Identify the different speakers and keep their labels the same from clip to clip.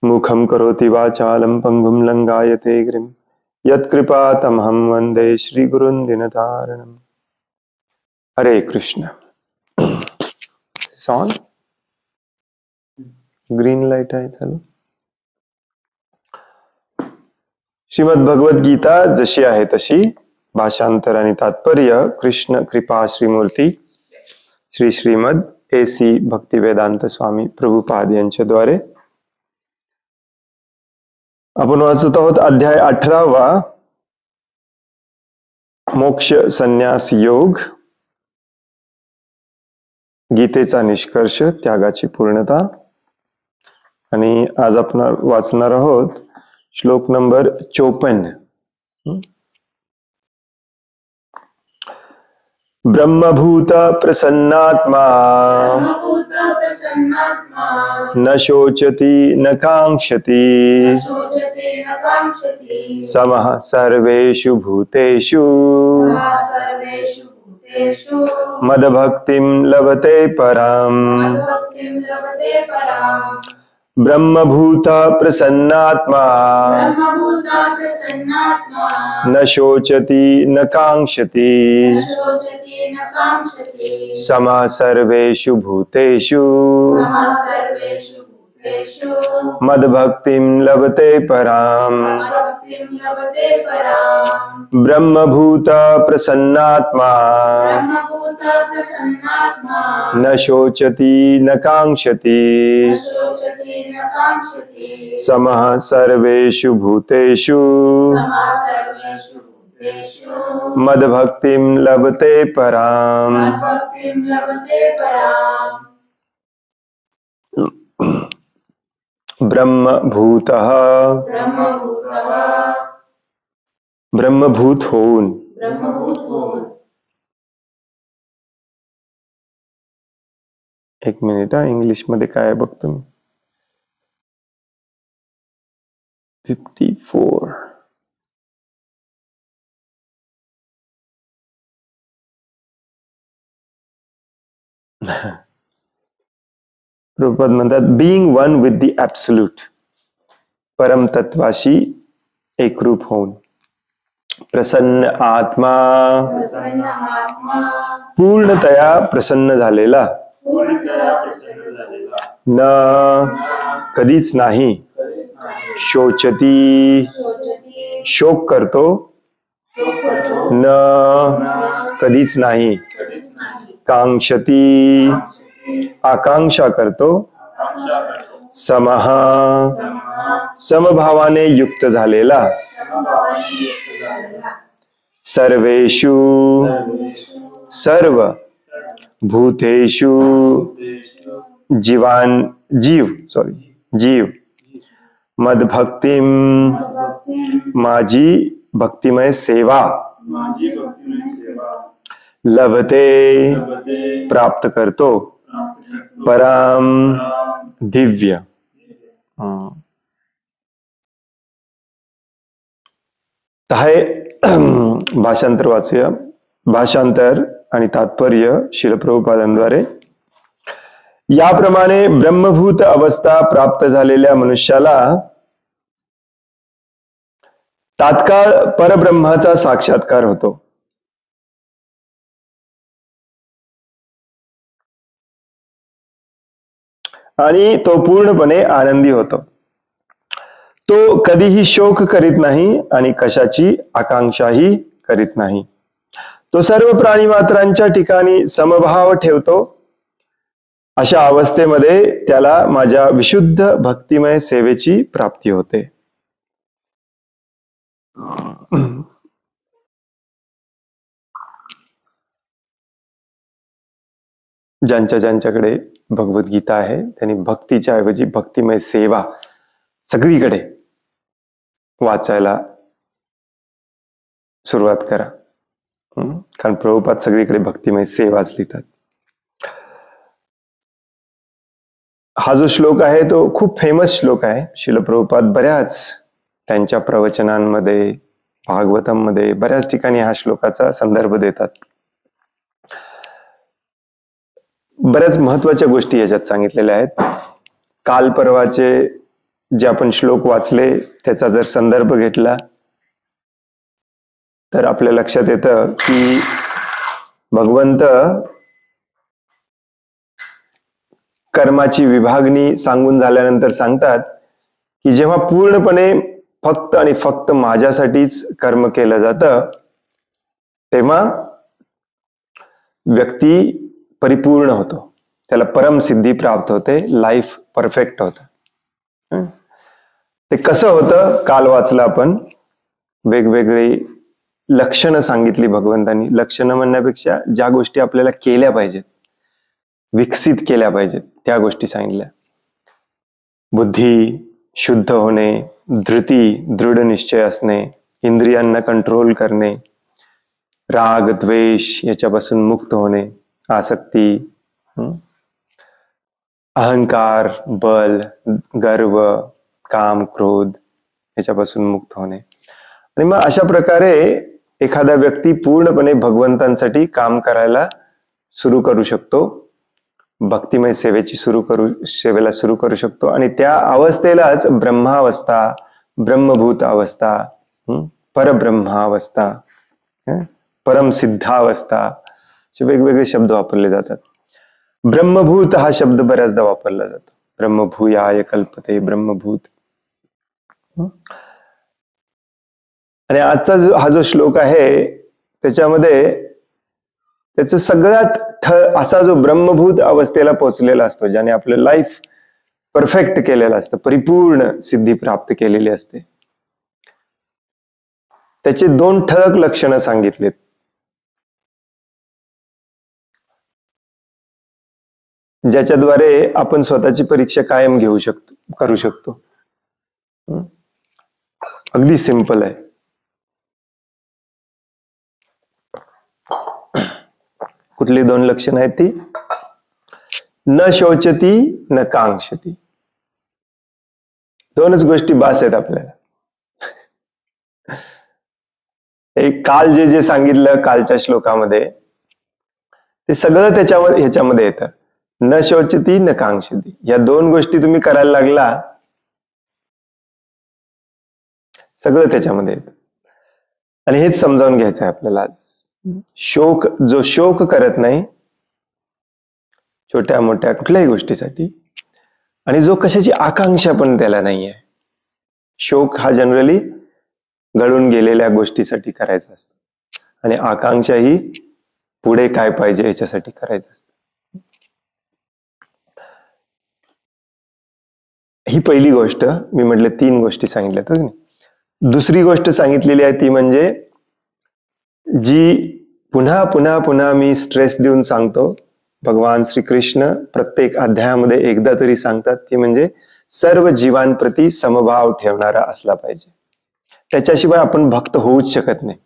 Speaker 1: मुखं करोति वाचालं पंगुं लंघायते गिरिं यत्कृपातमहं वन्दे श्रीगुरुं दीनतारिणम्। हरे कृष्ण। सॉन ग्रीन लाइट आहे चालू। श्रीमद भगवद गीता जशी आहे तशी, भाषांतर आणि तात्पर्य कृष्ण कृपा श्रीमूर्ती श्री श्रीमद AC भक्तिवेदांत स्वामी प्रभुपाद यांच्याद्वारे आपण वाचत आहोत अध्याय 18वा, मोक्ष संन्यास योग, गीतेचा निष्कर्ष, त्यागाची पूर्णता। आणि आज आपण वाचणार आहोत श्लोक नंबर 54। ब्रह्मभूत प्रसन्नात्मा न शोचति न कांक्षति समः सर्वेषु भूतेषु मद्भक्तिं लभते पराम्। ब्रह्मभूत प्रसन्नात्मा न शोचति न कांक्षति समः सर्वेषु भूतेषु मद्भक्तिं लभते पराम्। ब्रह्मभूत प्रसन्नात्मा न शोचति न कांक्षति समः सर्वेषु भूतेषु मद्भक्तिं लभते पराम्। ब्रह्मभूतः ब्रह्मभूत होऊन, एक मिनिट इंग्लिश मध्ये काय बघतो मी। 54 प्रभुपाद म्हणतात being one with the absolute, परम तत्वाशी एकरूप होऊन। प्रसन्न आत्मा पूर्णतया प्रसन्न झालेला, न कधीच नाही, शोचती शोक करतो, न कधीच नाही, कांक्षती आकांक्षा करतो, समः समभावाने युक्त झालेला, सर्वेषु सर्व, भूतेषु जीव, मद्भक्तिं माझी भक्तिमय सेवा, लभते प्राप्त करतो, पराम दिव्य। हे भाषांतर वाचूया। भाषांतर आणि तात्पर्य श्रील प्रभुपादांद्वारे। याप्रमाणे ब्रह्मभूत अवस्था प्राप्त झालेल्या मनुष्याला तात्काळ परब्रह्माचा साक्षात्कार होतो। आणि तो पूर्णपणे आनंदी होतो। तो कधीही शोक करीत नाही आणि कशाची आकांक्षाही करीत नाही। तो सर्व प्राणी मात्रांच्या ठिकाणी समभाव ठेवतो। अशा अवस्थेमध्ये त्याला माझ्या विशुद्ध भक्तिमय सेवेची प्राप्ती होते। ज्यांच्याकडे भगवद्गीता आहे त्यांनी भक्तीच्या ऐवजी भक्तिमय सेवा सगळीकडे वाचायला सुरुवात करा। कारण प्रभुपाद सगळीकडे भक्तिमय सेवाच लिहितात। हा जो श्लोक आहे तो खूप फेमस श्लोक आहे। श्रील प्रभुपाद बऱ्याच त्यांच्या प्रवचनांमध्ये, भागवतम मध्ये बऱ्याच ठिकाणी हा श्लोकाचा संदर्भ देतात। बऱ्याच महत्वाच्या गोष्टी याच्यात सांगितलेल्या आहेत। काल परवाचे जे आपण श्लोक वाचले त्याचा जर संदर्भ घेतला तर आपल्या लक्षात येतं की भगवंत कर्माची विभागणी सांगून झाल्यानंतर सांगतात की जेव्हा पूर्णपणे फक्त आणि फक्त माझ्यासाठीच कर्म केलं जातं तेव्हा व्यक्ती परिपूर्ण होतो, त्याला परम सिद्धी प्राप्त होते, लाईफ परफेक्ट होतं. ते कसं होतं काल वाचलं आपण. वेगवेगळी लक्षणं सांगितली भगवंतांनी. लक्षणं म्हणण्यापेक्षा ज्या गोष्टी आपल्याला केल्या पाहिजेत, विकसित केल्या पाहिजेत त्या गोष्टी सांगितल्या. बुद्धी शुद्ध होणे, धृती दृढ निश्चय असणे, इंद्रियांना कंट्रोल करणे, राग द्वेष याच्यापासून मुक्त होणे, आसक्ती, अहंकार, बल, गर्व, काम, क्रोध याच्यापासून मुक्त होणे. आणि मग अशा प्रकारे एखादा व्यक्ती पूर्णपणे भगवंतांसाठी काम करायला सुरू करू शकतो, भक्तिमय सेवेला सुरू करू शकतो. आणि त्या अवस्थेलाच ब्रह्मावस्था, ब्रह्मभूत अवस्था, परब्रह्मावस्था, परमसिद्धावस्था असे वेगवेगळे शब्द वापरले जातात. ब्रह्मभूत हा शब्द बऱ्याचदा वापरला जातो. ब्रह्मभूयाय कल्पते, ब्रह्मभूत. आणि आजचा हा जो श्लोक आहे त्याच्यामध्ये त्याचं सगळ्यात असा जो ब्रह्मभूत अवस्थेला पोहोचलेला असतो, ज्याने आपलं लाईफ परफेक्ट केलेलं असतं, परिपूर्ण सिद्धी प्राप्त केलेली असते, त्याचे 2 ठळक लक्षणं सांगितलेत. ज्याच्याद्वारे आपण स्वतःची परीक्षा कायम करू शकतो. अगदी सिंपल आहे. कुठली 2 लक्षणं आहेत ती? न शोचती न कांक्षती. 2च गोष्टी बास आहेत आपल्याला. काल जे सांगितलं कालच्या श्लोकामध्ये ते सगळं ह्याच्यामध्ये येतं. न शोचती न कांक्षती. या 2 गोष्टी तुम्ही करायला लागला सगळं त्याच्यामध्ये येतं. आणि हेच समजावून घ्यायचं आहे आपल्याला आज. जो शोक करत नाही छोट्या मोठ्या कुठल्याही गोष्टीसाठी, आणि जो कशाची आकांक्षा पण त्याला नाहीये. शोक हा जनरली घडून गेलेल्या गोष्टीसाठी करायचा असतो, आणि आकांक्षा ही पुढे काय पाहिजे याच्यासाठी करायचं असतं. ही पहिली गोष्ट. मी म्हटलं 3 गोष्टी सांगितल्या तर. दुसरी गोष्ट सांगितलेली आहे ती म्हणजे जी पुन्हा पुन्हा पुन्हा मी स्ट्रेस देऊन सांगतो, भगवान श्रीकृष्ण प्रत्येक अध्यायामध्ये एकदा तरी सांगतात, ती म्हणजे सर्व जीवांप्रती समभाव ठेवणारा असला पाहिजे. त्याच्याशिवाय आपण भक्त होऊच शकत नाही.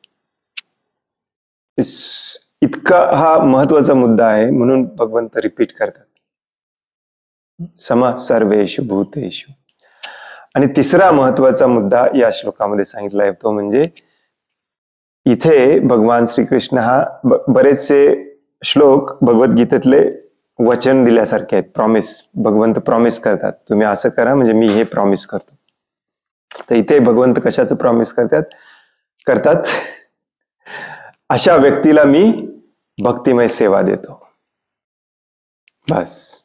Speaker 1: इतका हा महत्वाचा मुद्दा आहे, म्हणून भगवंत रिपीट करतात, सम सर्वेषु भूतेषु. आणि तिसरा महत्वाचा मुद्दा या श्लोकामध्ये सांगितला आहे तो म्हणजे इथे भगवान श्रीकृष्ण हा बरेचसे श्लोक भगवद्गीतेतले वचन दिल्यासारखे आहेत. प्रॉमिस. भगवंत प्रॉमिस करतात, तुम्ही असं करा म्हणजे मी हे प्रॉमिस करतो. तर इथे भगवंत कशाचं प्रॉमिस करतात? अशा व्यक्तीला मी भक्तिमय सेवा देतो. बस.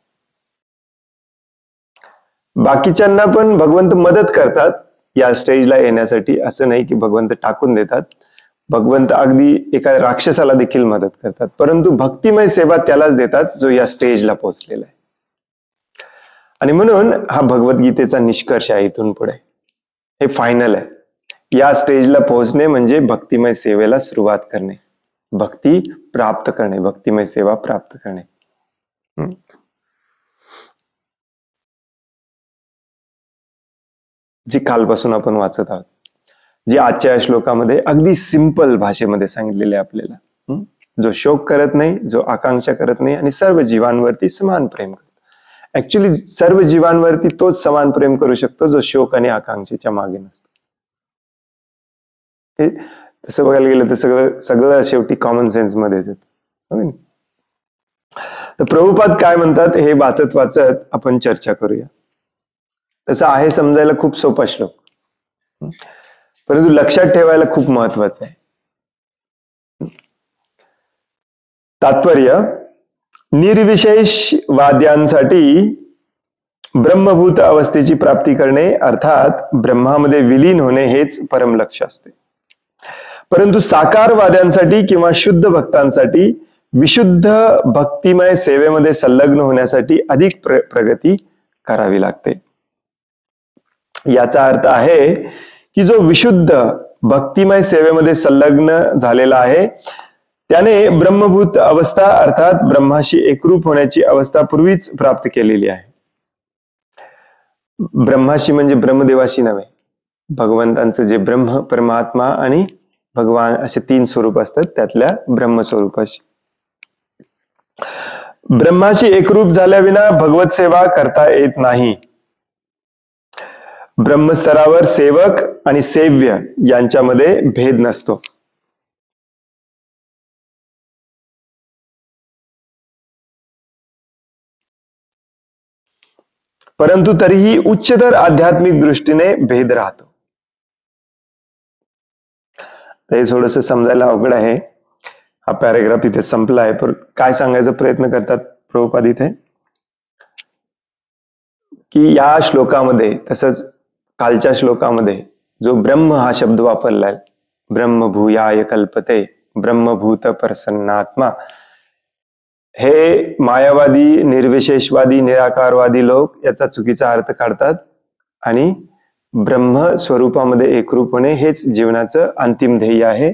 Speaker 1: बाकीच्यांना पण भगवंत मदत करतात या स्टेजला येण्यासाठी. असं नाही की भगवंत टाकून देतात. भगवंत अगदी एका राक्षसाला देखील मदत करतात, परंतु भक्तिमय सेवा त्यालाच देतात जो या स्टेजला पोहोचलेला आहे. आणि म्हणून हा भगवद्गीतेचा निष्कर्ष आहे. इथून पुढे हे फायनल आहे. या स्टेजला पोहोचणे म्हणजे भक्तिमय सेवेला सुरुवात करणे, भक्ती प्राप्त करणे, भक्तिमय सेवा प्राप्त करणे. जी कालपासून आपण वाचत आहोत, जी आजच्या श्लोकामध्ये अगदी सिंपल भाषेमध्ये सांगितलेले आपल्याला. जो शोक करत नाही, जो आकांक्षा करत नाही, आणि सर्व जीवांवरती समान प्रेम करतो. ऍक्च्युली सर्व जीवांवरती तोच समान प्रेम करू शकतो जो शोक आणि आकांक्षेच्या मागे नसतो. हे तसं बघायला गेलं तर सगळं शेवटी कॉमन सेन्स मध्येच येतं. तर प्रभुपाद काय म्हणतात हे वाचत वाचत आपण चर्चा करूया. तसं आहे समजायला खूप सोपा श्लोक, परंतु लक्षात ठेवायला खूप महत्वाचं आहे. तात्पर्य, निर्विशेषवाद्यांसाठी ब्रह्मभूत अवस्थेची प्राप्ती करणे अर्थात ब्रह्मामध्ये विलीन होणे हेच परम लक्ष्य असते. परंतु साकारवाद्यांसाठी किंवा शुद्ध भक्तांसाठी विशुद्ध भक्तिमय सेवेमध्ये संलग्न होण्यासाठी अधिक प्रगती करावी लागते. याचा अर्थ आहे की जो विशुद्ध भक्तिमय सेवेमध्ये संलग्न झालेला आहे त्याने ब्रह्मभूत अवस्था अर्थात ब्रह्माशी एकरूप होण्याची अवस्था पूर्वीच प्राप्त केलेली आहे. ब्रह्माशी म्हणजे ब्रह्मदेवाशी नव्हे, भगवंतांचं जे ब्रह्म परमात्मा आणि भगवान असे तीन स्वरूप असतात त्यातल्या ब्रह्मस्वरूपाशी. ब्रह्माशी एकरूप झाल्याविना भगवत सेवा करता येत नाही. ब्रह्मस्तरावर सेवक आणि सेव्य यांच्यामध्ये भेद नसतो. परंतु तरीही उच्चतर आध्यात्मिक दृष्टीने भेद राहतो. हे थोडस समजायला अवघड आहे. हा पॅरेग्राफ इथे संपला आहे, पण काय सांगायचा प्रयत्न करतात प्रभुपाद इथे की या श्लोकामध्ये तसंच कालच्या श्लोकामध्ये जो ब्रह्म हा शब्द वापरलाय, ब्रह्मभूयाय कल्पते, ब्रह्मभूत प्रसन्नात्मा, हे मायावादी, निर्विशेषवादी, निराकारवादी लोक याचा चुकीचा अर्थ काढतात आणि ब्रह्म स्वरूपामध्ये एकरूप होणे हेच जीवनाचं अंतिम ध्येय आहे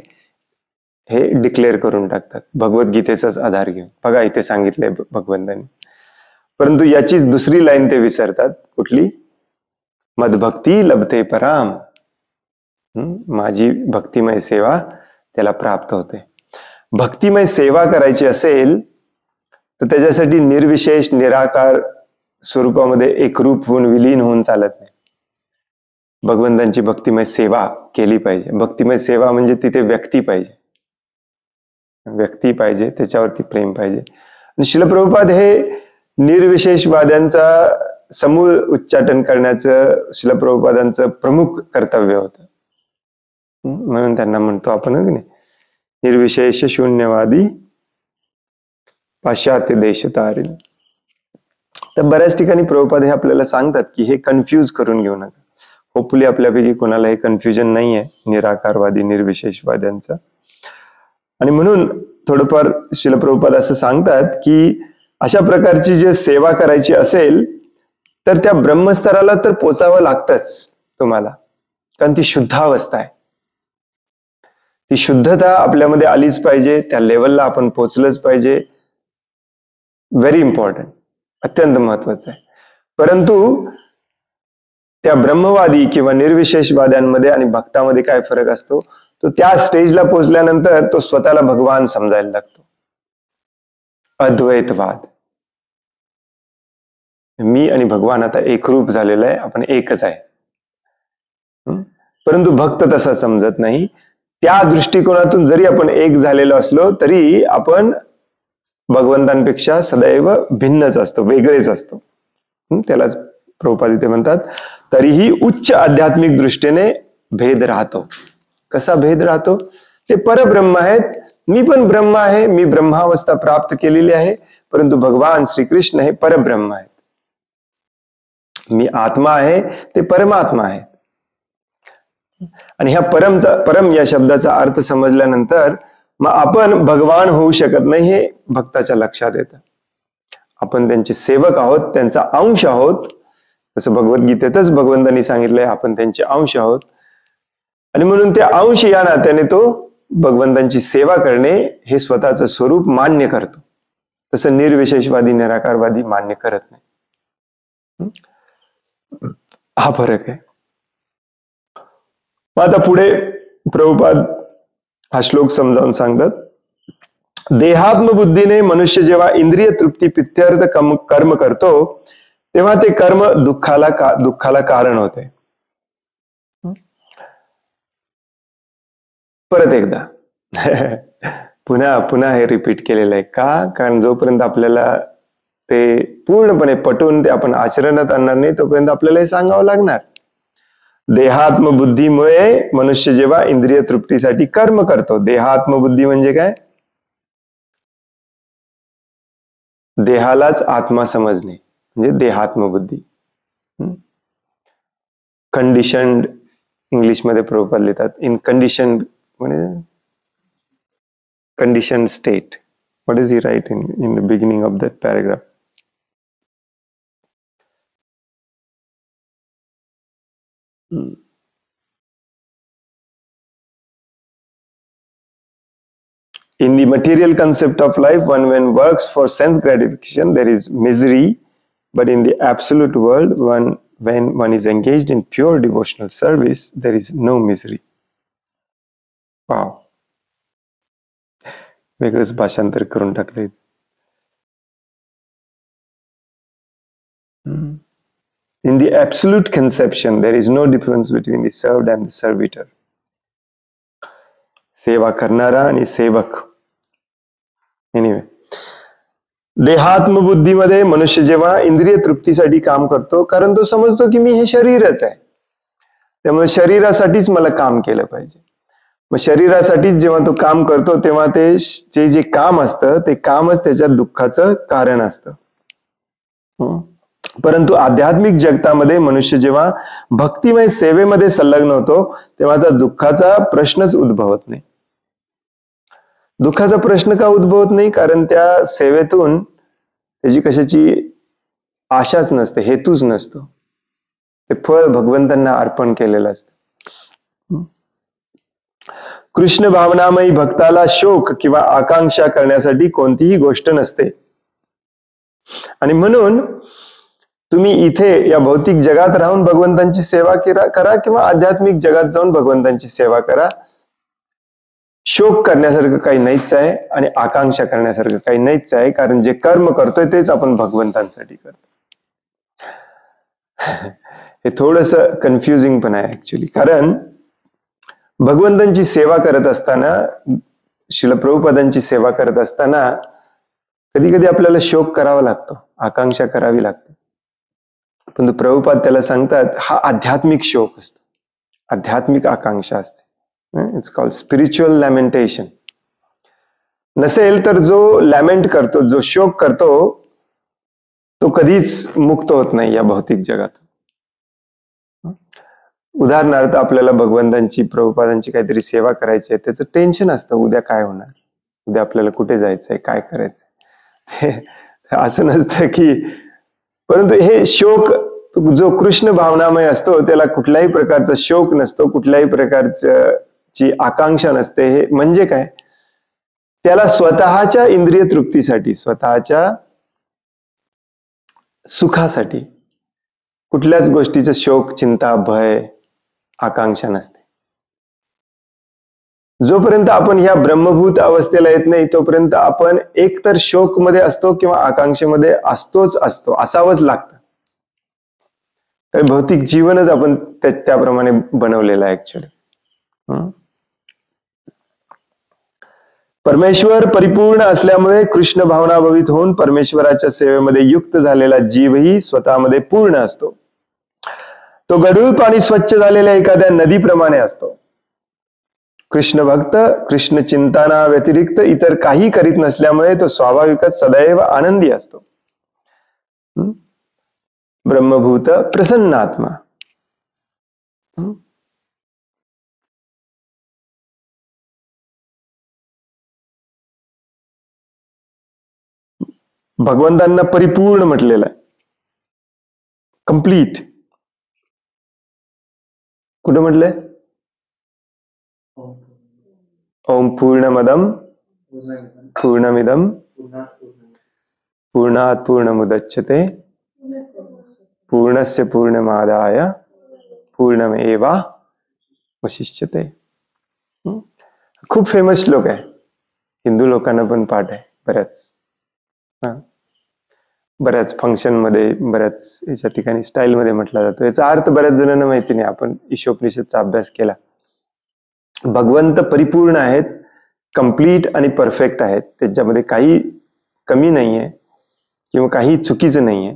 Speaker 1: हे डिक्लेअर करून टाकतात भगवद्गीतेचाच आधार घेऊन. बघा इथे सांगितलंय भगवंतांनी. परंतु याचीच दुसरी लाईन ते विसरतात. कुठली? मदभक्ती लभते पराम, माझी भक्तिमय सेवा त्याला प्राप्त होते. भक्तिमय सेवा करायची असेल तर त्याच्यासाठी निर्विशेष निराकार स्वरूपामध्ये एकरूप होऊन विलीन होऊन चालत नाही. भगवंतांची भक्तिमय सेवा केली पाहिजे. भक्तिमय सेवा म्हणजे तिथे व्यक्ती पाहिजे, व्यक्ती पाहिजे, त्याच्यावरती प्रेम पाहिजे. आणि श्रील प्रभुपाद हे निर्विशेषवाद्यांचा समूळ उच्चाटन करण्याचं श्रील प्रभुपादांचं प्रमुख कर्तव्य होतं. म्हणून त्यांना म्हणतो आपण निर्विशेष शून्यवादी पाश्चात्य देश तारील. तर बऱ्याच ठिकाणी प्रभुपाद हे आपल्याला सांगतात की हे कन्फ्यूज करून घेऊ नका. होपफुली आपल्यापैकी कोणाला हे कन्फ्युजन नाही आहे निराकारवादी निर्विशेषवाद्यांचं. आणि म्हणून थोडंफार श्रील प्रभुपाद असं सांगतात की अशा प्रकारची जे सेवा करायची असेल तर त्या ब्रह्मस्तराला तर पोचावं लागतंच तुम्हाला, कारण ती शुद्धावस्था आहे. ती शुद्धता आपल्यामध्ये आलीच पाहिजे, त्या लेवलला आपण पोचलंच पाहिजे. व्हेरी इम्पॉर्टंट, अत्यंत महत्वाचं आहे. परंतु त्या ब्रह्मवादी किंवा निर्विशेषवाद्यांमध्ये आणि भक्तामध्ये काय फरक असतो, तो त्या स्टेजला पोहोचल्यानंतर तो स्वतःला भगवान समजायला लागतो. अद्वैतवाद, मी आणि भगवान आता एकरूप झालेलं आहे, आपण एकच आहे. परंतु भक्त तसा समजत नाही. त्या दृष्टिकोनातून जरी आपण एक झालेलो असलो तरी आपण भगवंतांपेक्षा सदैव भिन्नच असतो, वेगळेच असतो. त्यालाच प्रभुपाद इथे म्हणतात तरीही उच्च आध्यात्मिक दृष्टीने भेद राहतो. कसा भेद राहतो? ते परब्रह्म आहेत, मी पण ब्रह्म आहे, मी ब्रह्मावस्था प्राप्त केलेली आहे, परंतु भगवान श्रीकृष्ण हे परब्रह्म आहेत. मी आत्मा आहे, ते परमात्मा आहे. आणि ह्या परम या शब्दाचा अर्थ समजल्यानंतर मग आपण भगवान होऊ शकत नाही हे भक्ताच्या लक्षात येतं. आपण त्यांचे सेवक आहोत, त्यांचा अंश आहोत. जसं भगवद्गीतेतच भगवंतांनी सांगितलंय आपण त्यांचे अंश आहोत. आणि म्हणून ते अंश या नात्याने तो भगवंतांची सेवा करणे हे स्वतःचं स्वरूप मान्य करतो. तसं निर्विशेषवादी निराकारवादी मान्य करत नाही. हा फरक आहे. मग आता पुढे प्रभुपाद हा श्लोक समजावून सांगतात. देहात्मबुद्धीने मनुष्य जेव्हा इंद्रिय तृप्ती प्रित्यर्थ कर्म करतो तेव्हा ते कर्म दुःखाला कारण होते. परत एकदा पुन्हा हे रिपीट केलेलं आहे. का? कारण जोपर्यंत आपल्याला ते पूर्णपणे पटवून ते आपण आचरणात आणणार नाही तोपर्यंत आपल्याला हे सांगावं लागणार. देहात्मबुद्धीमुळे मनुष्य जेव्हा इंद्रिय तृप्तीसाठी कर्म करतो, देहात्मबुद्धी म्हणजे काय? देहालाच आत्मा समजणे म्हणजे देहात्मबुद्धी. कंडिशन्ड इंग्लिशमध्ये प्रभुपाद लिहितात, इन कंडिशन्ड म्हणजे conditioned state. What does he write in the beginning of that paragraph? In the material concept of life, one when works for sense gratification, there is misery. But in the absolute world, when one is engaged in pure devotional service, there is no misery. Wow. वेगळंच भाषांतर करून टाकले. In the absolute conception, there is no difference between the served and the servitor. सेवा करणारा आणि सेवक. Anyway, देहात्मबुद्धीमध्ये मनुष्य जेव्हा इंद्रिय तृप्तीसाठी काम करतो, कारण तो समजतो की मी हे शरीरच आहे, त्यामुळे शरीरासाठीच मला काम केलं पाहिजे. मग शरीरासाठीच जेव्हा तो काम करतो तेव्हा ते जे काम असतं ते कामच त्याच्या दुःखाचं कारण असतं. परंतु आध्यात्मिक जगतामध्ये मनुष्य जेव्हा भक्तिमय सेवेमध्ये संलग्न होतो तेव्हा त्या दुःखाचा प्रश्नच उद्भवत नाही. दुःखाचा प्रश्न का उद्भवत नाही? कारण त्या सेवेतून त्याची कशाची आशाच नसते, हेतूच नसतो. ते फळ भगवंतांना अर्पण केलेलं असतं. कृष्ण भावनामयी भक्ताला शोक किंवा आकांक्षा करण्यासाठी कोणतीही गोष्ट नसते. आणि म्हणून तुम्ही इथे या भौतिक जगात राहून भगवंतांची सेवा करा किंवा आध्यात्मिक जगात जाऊन भगवंतांची सेवा करा, शोक करण्यासारखं काही नाहीच आहे आणि आकांक्षा करण्यासारखं काही नाहीच आहे. कारण जे कर्म करतोय तेच आपण भगवंतांसाठी करतो. हे थोडस कन्फ्युजिंग पण आहे ऍक्च्युली. कारण भगवंतांची सेवा करत असताना, श्रील प्रभुपादांची सेवा करत असताना कधी कधी आपल्याला शोक करावा लागतो, आकांक्षा करावी लागते. पण प्रभुपाद त्याला सांगतात हा आध्यात्मिक शोक असतो, आध्यात्मिक आकांक्षा असते. It's called spiritual lamentation. नसेल तर जो लॅमेंट करतो, जो शोक करतो, तो कधीच मुक्त होत नाही या भौतिक जगात. उदाहरणार्थ आपल्याला भगवंतांची, प्रभुपादांची काहीतरी सेवा करायची आहे, त्याचं टेन्शन असतं, उद्या काय होणार, उद्या आपल्याला कुठे जायचंय, काय करायचंय. असं नसतं की, परंतु हे शोक जो कृष्ण भावनामय असतो त्याला कुठल्याही प्रकारचा शोक नसतो, कुठल्याही प्रकारची आकांक्षा नसते. हे म्हणजे काय? त्याला स्वतःच्या इंद्रिय तृप्तीसाठी, स्वतःच्या सुखासाठी कुठल्याच गोष्टीचं शोक, चिंता, भय, आकांक्षा नसते. जोपर्यंत आपण ह्या ब्रह्मभूत अवस्थेला येत नाही तोपर्यंत आपण एकतर शोक मध्ये असतो किंवा आकांक्षेमध्ये असतोच असतो, असावंच लागतं. तर भौतिक जीवनच आपण त्याप्रमाणे बनवलेलं आहे ऍक्च्युअली. परमेश्वर परिपूर्ण असल्यामुळे कृष्ण भावनाभवित होऊन परमेश्वराच्या सेवेमध्ये युक्त झालेला जीवही स्वतःमध्ये पूर्ण असतो. तो गढूळ पाणी स्वच्छ झालेल्या एखाद्या नदीप्रमाणे असतो. कृष्ण भक्त कृष्ण चिंतना व्यतिरिक्त इतर काही करीत नसल्यामुळे तो स्वाभाविकच सदैव आनंदी असतो. ब्रह्मभूत प्रसन्न आत्मा. भगवंतांना परिपूर्ण म्हटलेलं आहे, कंप्लीट. कुठं म्हटलंय? ओम पूर्णमदम पूर्णमिदम पूर्णात् पूर्णमुदच्यते पूर्णस्य पूर्णमादाय पूर्णमेवावशिष्यते. खूप फेमस श्लोक आहे, हिंदू लोकांना पण पाठ आहे बऱ्याच फंक्शन मध्ये, बऱ्याच याच्या ठिकाणी स्टाईल मध्ये म्हटला जातो. याचा अर्थ बऱ्याच जणांना माहिती नाही. आपण ईशोपनिषदचा अभ्यास केला. भगवंत परिपूर्ण आहेत, कंप्लीट आणि परफेक्ट आहेत, त्याच्यामध्ये काही कमी नाहीये किंवा काही चुकीचं नाहीये.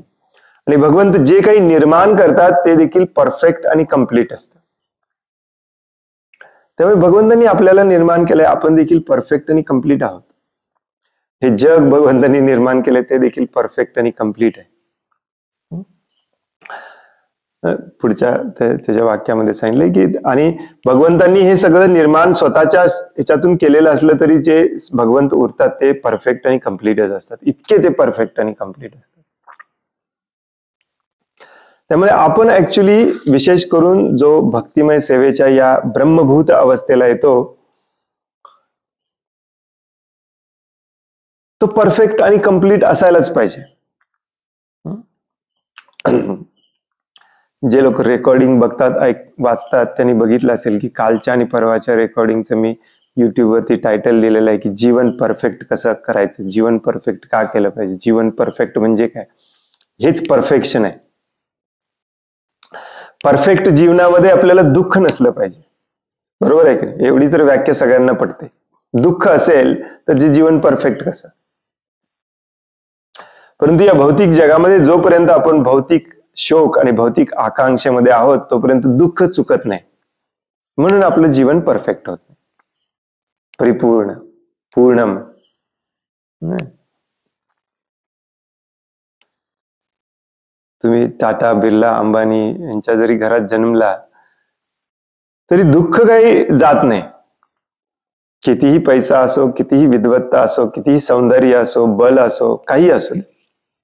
Speaker 1: आणि भगवंत जे काही निर्माण करतात ते देखील परफेक्ट आणि कम्प्लीट असतं. त्यामुळे भगवंतांनी आपल्याला निर्माण केलंय, आपण देखील परफेक्ट आणि कम्प्लीट आहोत. हे जग भगवंतांनी निर्माण केले ते देखील परफेक्ट आणि कम्प्लीट आहे. पुढच्या त्याच्या वाक्यामध्ये सांगितलंय की आणि भगवंतांनी हे सगळं निर्माण स्वतःच्या ह्याच्यातून केलेलं असलं तरी जे भगवंत उरतात ते परफेक्ट आणि कम्प्लीटच असतात. इतके ते परफेक्ट आणि कम्प्लीट असतात. त्यामुळे आपण ऍक्च्युली विशेष करून जो भक्तिमय सेवेच्या या ब्रह्मभूत अवस्थेला येतो तो परफेक्ट आणि कम्प्लीट असायलाच पाहिजे. जे लोक रेकॉर्डिंग बघतात वाचतात त्यांनी बघितलं असेल की कालच्या आणि परवाच्या रेकॉर्डिंगचं मी युट्यूबवरती टायटल दिलेलं आहे की जीवन परफेक्ट कसं करायचं, जीवन परफेक्ट का केलं पाहिजे, जीवन परफेक्ट म्हणजे काय, हेच परफेक्शन आहे. परफेक्ट जीवनामध्ये आपल्याला दुःख नसलं पाहिजे, बरोबर आहे की एवढी तर व्याख्या सगळ्यांना पडते. दुःख असेल तर जे जीवन परफेक्ट कसं. परंतु या भौतिक जगामध्ये जोपर्यंत आपण भौतिक शोक आणि भौतिक आकांक्षेमध्ये आहोत तोपर्यंत दुःख चुकत नाही, म्हणून आपलं जीवन परफेक्ट होत नाही, परिपूर्ण पूर्णम. तुम्ही टाटा बिर्ला अंबानी यांच्या जरी घरात जन्मला तरी दुःख काही जात नाही. कितीही पैसा असो, कितीही विद्वत्ता असो, कितीही सौंदर्य असो, बल असो, काही असो,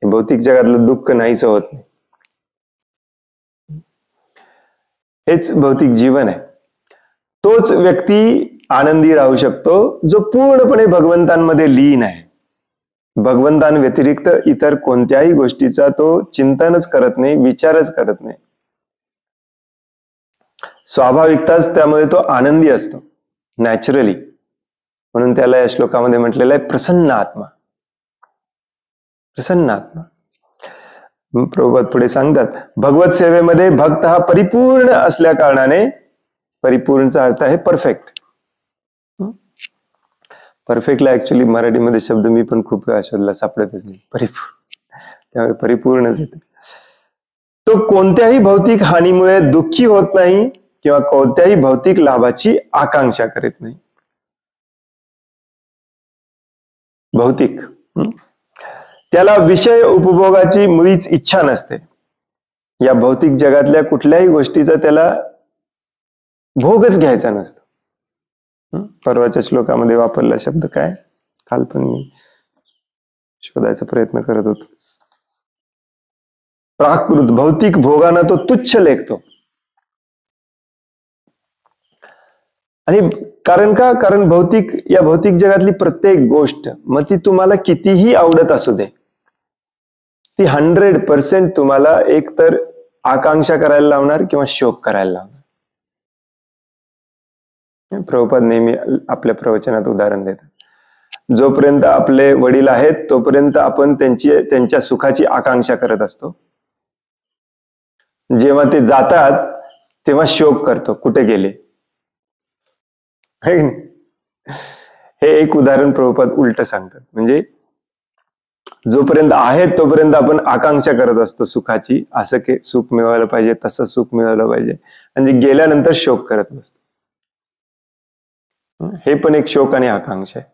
Speaker 1: भौतिक जगातलं दुःख नाहीच होत नाही. हेच भौतिक जीवन आहे. तोच व्यक्ती आनंदी राहू शकतो जो पूर्णपणे भगवंतांमध्ये लीन आहे. भगवंतांव्यतिरिक्त इतर कोणत्याही गोष्टीचा तो चिंतनच करत नाही, विचारच करत नाही. स्वाभाविकताच त्यामुळे तो आनंदी असतो, नॅचरली. म्हणून त्याला या श्लोकामध्ये म्हटलेलं आहे प्रसन्न आत्मा. प्रसन्न आत्मा. प्रभुपाद पुढे सांगतात भगवत सेवेमध्ये भक्त हा परिपूर्ण असल्या कारणाने, परिपूर्णचा अर्थ आहे परफेक्ट. परफेक्टला ऍक्च्युली मराठीमध्ये शब्द मी पण खूप वेळा शोधला, सापडतच नाही. परिपूर्ण, त्यामुळे परिपूर्णच येते. तो कोणत्याही भौतिक हानीमुळे दुःखी होत नाही किंवा कोणत्याही भौतिक लाभाची आकांक्षा करीत नाही. भौतिक, त्याला विषय उपभोगाची मुळीच इच्छा नसते. या भौतिक जगातल्या कुठल्याही गोष्टीचा त्याला भोगच घ्यायचा नसतो. परवाच्या श्लोकामध्ये वापरला शब्द काय, काल पण मी शोधायचा प्रयत्न करत होतो. प्राकृत, भौतिक भोगांना तो तुच्छ लेखतो. आणि कारण का, कारण भौतिक, या भौतिक जगातली प्रत्येक गोष्ट, मग ती तुम्हाला कितीही आवडत असू दे, ती 100% तुम्हाला एकतर आकांक्षा करायला लावणार किंवा शोक करायला लावणार. प्रभुपाद नेहमी आपल्या प्रवचनात उदाहरण देतात, जोपर्यंत आपले वडील आहेत तोपर्यंत आपण त्यांच्या सुखाची आकांक्षा करत असतो. जेव्हा ते जातात तेव्हा शोक करतो, कुठे गेले. हे एक उदाहरण प्रभुपाद उलट सांगतात. म्हणजे जोपर्यंत आहेत तोपर्यंत आपण आकांक्षा करत असतो सुखाची, असं की सुख मिळवायला पाहिजे, तसं सुख मिळवलं पाहिजे, आणि गेल्यानंतर शोक करत नसतो. हे पण एक शोक आणि आकांक्षा आहे.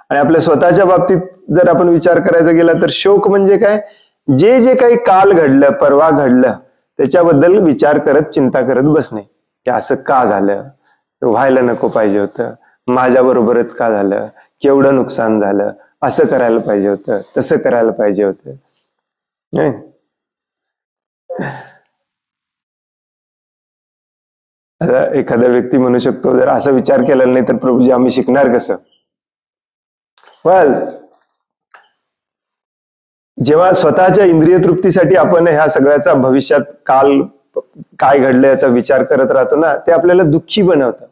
Speaker 1: आणि आपल्या स्वतःच्या बाबतीत जर आपण विचार करायचा गेला तर शोक म्हणजे काय, जे जे काही काल घडलं, परवा घडलं, त्याच्याबद्दल विचार करत, चिंता करत बसणे की असं का झालं, व्हायला नको पाहिजे होतं, माझ्या बरोबरच का झालं, केवढं नुकसान झालं, असं करायला पाहिजे होतं, तसं करायला पाहिजे होतं. एखादा व्यक्ती म्हणू शकतो जर असा विचार केला नाही तर प्रभूजी आम्ही शिकणार कसं. जेव्हा स्वतःच्या इंद्रिय तृप्तीसाठी आपण ह्या सगळ्याचा भविष्यात काल काय घडलं याचा विचार करत राहतो ना, ते आपल्याला दुःखी बनवतं.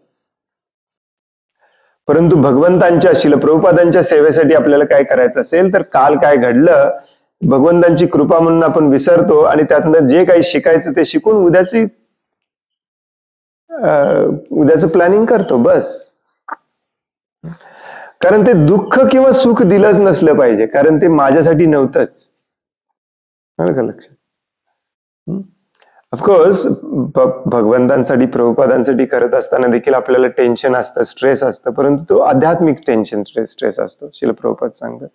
Speaker 1: परंतु भगवंतांच्या, शिल प्रभुपादांच्या सेवेसाठी आपल्याला काय करायचं असेल तर काल काय घडलं, भगवंतांची कृपा म्हणून आपण विसरतो आणि त्यातनं जे काही शिकायचं ते शिकून उद्याचं प्लॅनिंग करतो बस. कारण ते दुःख किंवा सुख दिलंच नसलं पाहिजे, कारण ते माझ्यासाठी नव्हतंच. आलं का लक्षात? ऑफकोर्स भगवंतांसाठी प्रभुपादांसाठी करत असताना देखील आपल्याला टेन्शन असतं, स्ट्रेस असतं, परंतु तो आध्यात्मिक टेन्शन स्ट्रेस असतो, श्रील प्रभुपाद सांगतात,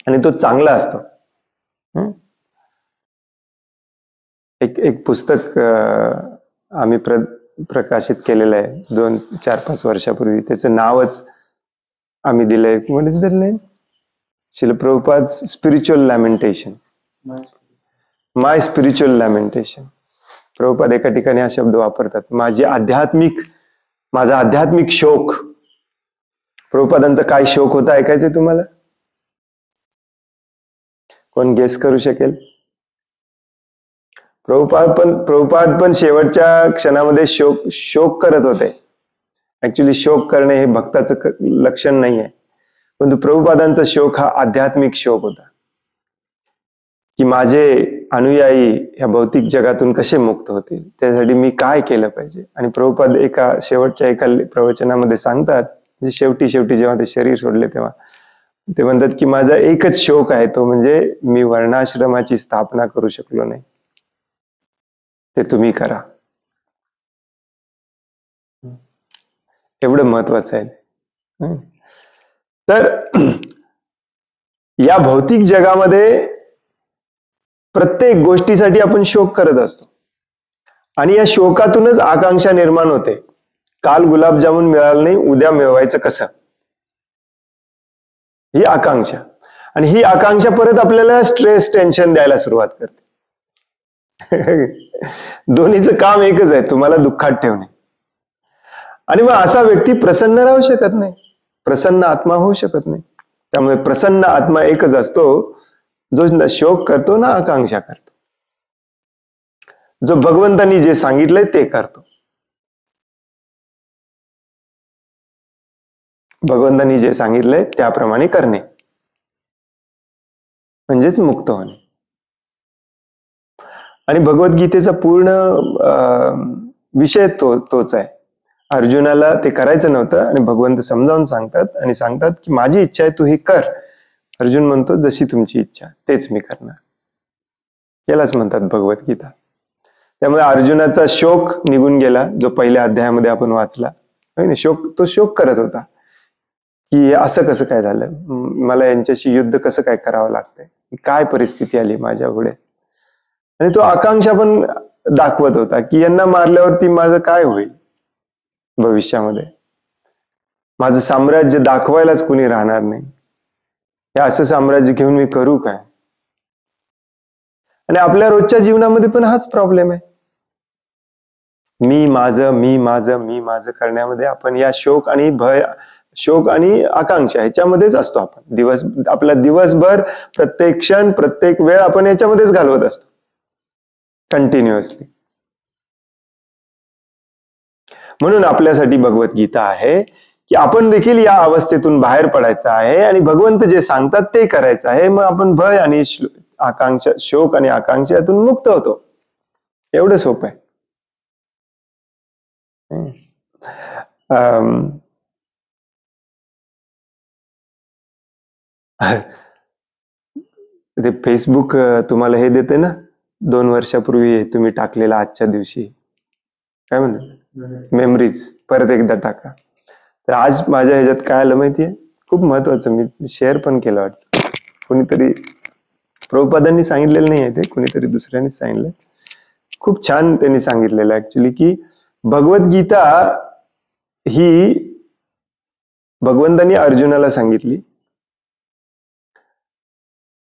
Speaker 1: आणि तो चांगला असतो. एक पुस्तक आम्ही प्रकाशित केलेलं आहे 2-4-5 वर्षापूर्वी. त्याचं नावच आम्ही दिलंय, what is that name? Srila Prabhupada spiritual lamentation, my spiritual lamentation. Prabhupada एका ठिकाणी हा शब्द वापरतात, माझा आध्यात्मिक शोक. प्रभुपादांचा काय शोक होता ऐकायचंय तुम्हाला? कोण गेस करू शकेल? प्रभुपाद पण शेवटच्या क्षणामध्ये शोक करत होते. ऍक्च्युली शोक करणे हे भक्ताचं लक्षण नाही आहे, परंतु प्रभुपादांचा शोक हा आध्यात्मिक शोक होता, की माझे अनुयायी ह्या भौतिक जगातून कसे मुक्त होतील, त्यासाठी मी काय केलं पाहिजे. आणि प्रभुपाद शेवटच्या एका प्रवचनामध्ये सांगतात, शेवटी जेव्हा ते शरीर सोडले तेव्हा ते म्हणतात की माझा एकच शोक आहे, तो म्हणजे मी वर्णाश्रमाची स्थापना करू शकलो नाही, ते तुम्ही करा. एवढं महत्वाचं आहे. तर या भौतिक जगामध्ये प्रत्येक गोष्टीसाठी आपण शोक करत असतो, आणि या शोकातूनच आकांक्षा निर्माण होते. काल गुलाबजामुन मिळालं नाही, उद्या मिळवायचं कसं, ही आकांक्षा. आणि ही आकांक्षा परत आपल्याला स्ट्रेस, टेन्शन द्यायला सुरुवात करते. दोन्हीचं काम एकच आहे, तुम्हाला दुःखात ठेवणे. आणि मग असा व्यक्ती प्रसन्न राहू शकत नाही, प्रसन्न आत्मा होऊ शकत नाही. त्यामुळे प्रसन्न आत्मा एकच असतो, जो ना शोक करतो ना आकांक्षा करतो, जो भगवंतांनी जे सांगितलंय ते करतो. भगवंतांनी जे सांगितलंय त्याप्रमाणे करणे म्हणजेच मुक्त होणे. आणि भगवद्गीतेचा पूर्ण विषय तोच आहे. अर्जुनाला ते करायचं नव्हतं आणि भगवंत समजावून सांगतात आणि सांगतात की माझी इच्छा आहे, तू हे कर. अर्जुन म्हणतो जशी तुमची इच्छा तेच मी करणार. यालाच म्हणतात भगवद्गीता. त्यामुळे अर्जुनाचा शोक निघून गेला, जो पहिल्या अध्यायामध्ये आपण वाचला. तो शोक करत होता की असं कसं काय झालं, मला यांच्याशी युद्ध कसं काय करावं लागतंय, काय परिस्थिती आली माझ्या पुढे. आणि तो आकांक्षा पण दाखवत होता की यांना मारल्यावरती माझं काय होईल भविष्यामध्ये, माझं साम्राज्य दाखवायलाच कुणी राहणार नाही, हे असं साम्राज्य घेऊन मी करू काय. आणि आपल्या रोजच्या जीवनामध्ये पण हाच प्रॉब्लेम आहे. मी माझं करण्यामध्ये आपण या शोक आणि आकांक्षा ह्याच्यामध्येच असतो. आपण आपला दिवसभर प्रत्येक क्षण प्रत्येक वेळ आपण याच्यामध्येच घालवत असतो कंटिन्युअसली. म्हणून आपल्यासाठी भगवद्गीता आहे की आपण देखील या अवस्थेतून बाहेर पडायचं आहे आणि भगवंत जे सांगतात ते करायचं आहे. मग आपण भय आणि शोक आणि आकांक्षातून मुक्त होतो. एवढं सोपं आहे. ते फेसबुक तुम्हाला हे देते ना, 2 वर्षापूर्वी तुम्ही टाकलेला आजच्या दिवशी काय म्हणतात मेमरीज, परत एकदा टाका. तर आज माझ्या ह्याच्यात काय आलं माहितीये, खूप महत्वाचं, मी शेअर पण केलं वाटतं. कोणीतरी प्रभुपादांनी सांगितलेलं नाही आहे, ते कोणीतरी दुसऱ्याने सांगितलं. खूप छान त्यांनी सांगितलेलं ऍक्च्युली की भगवद्गीता ही भगवंतांनी अर्जुनाला सांगितली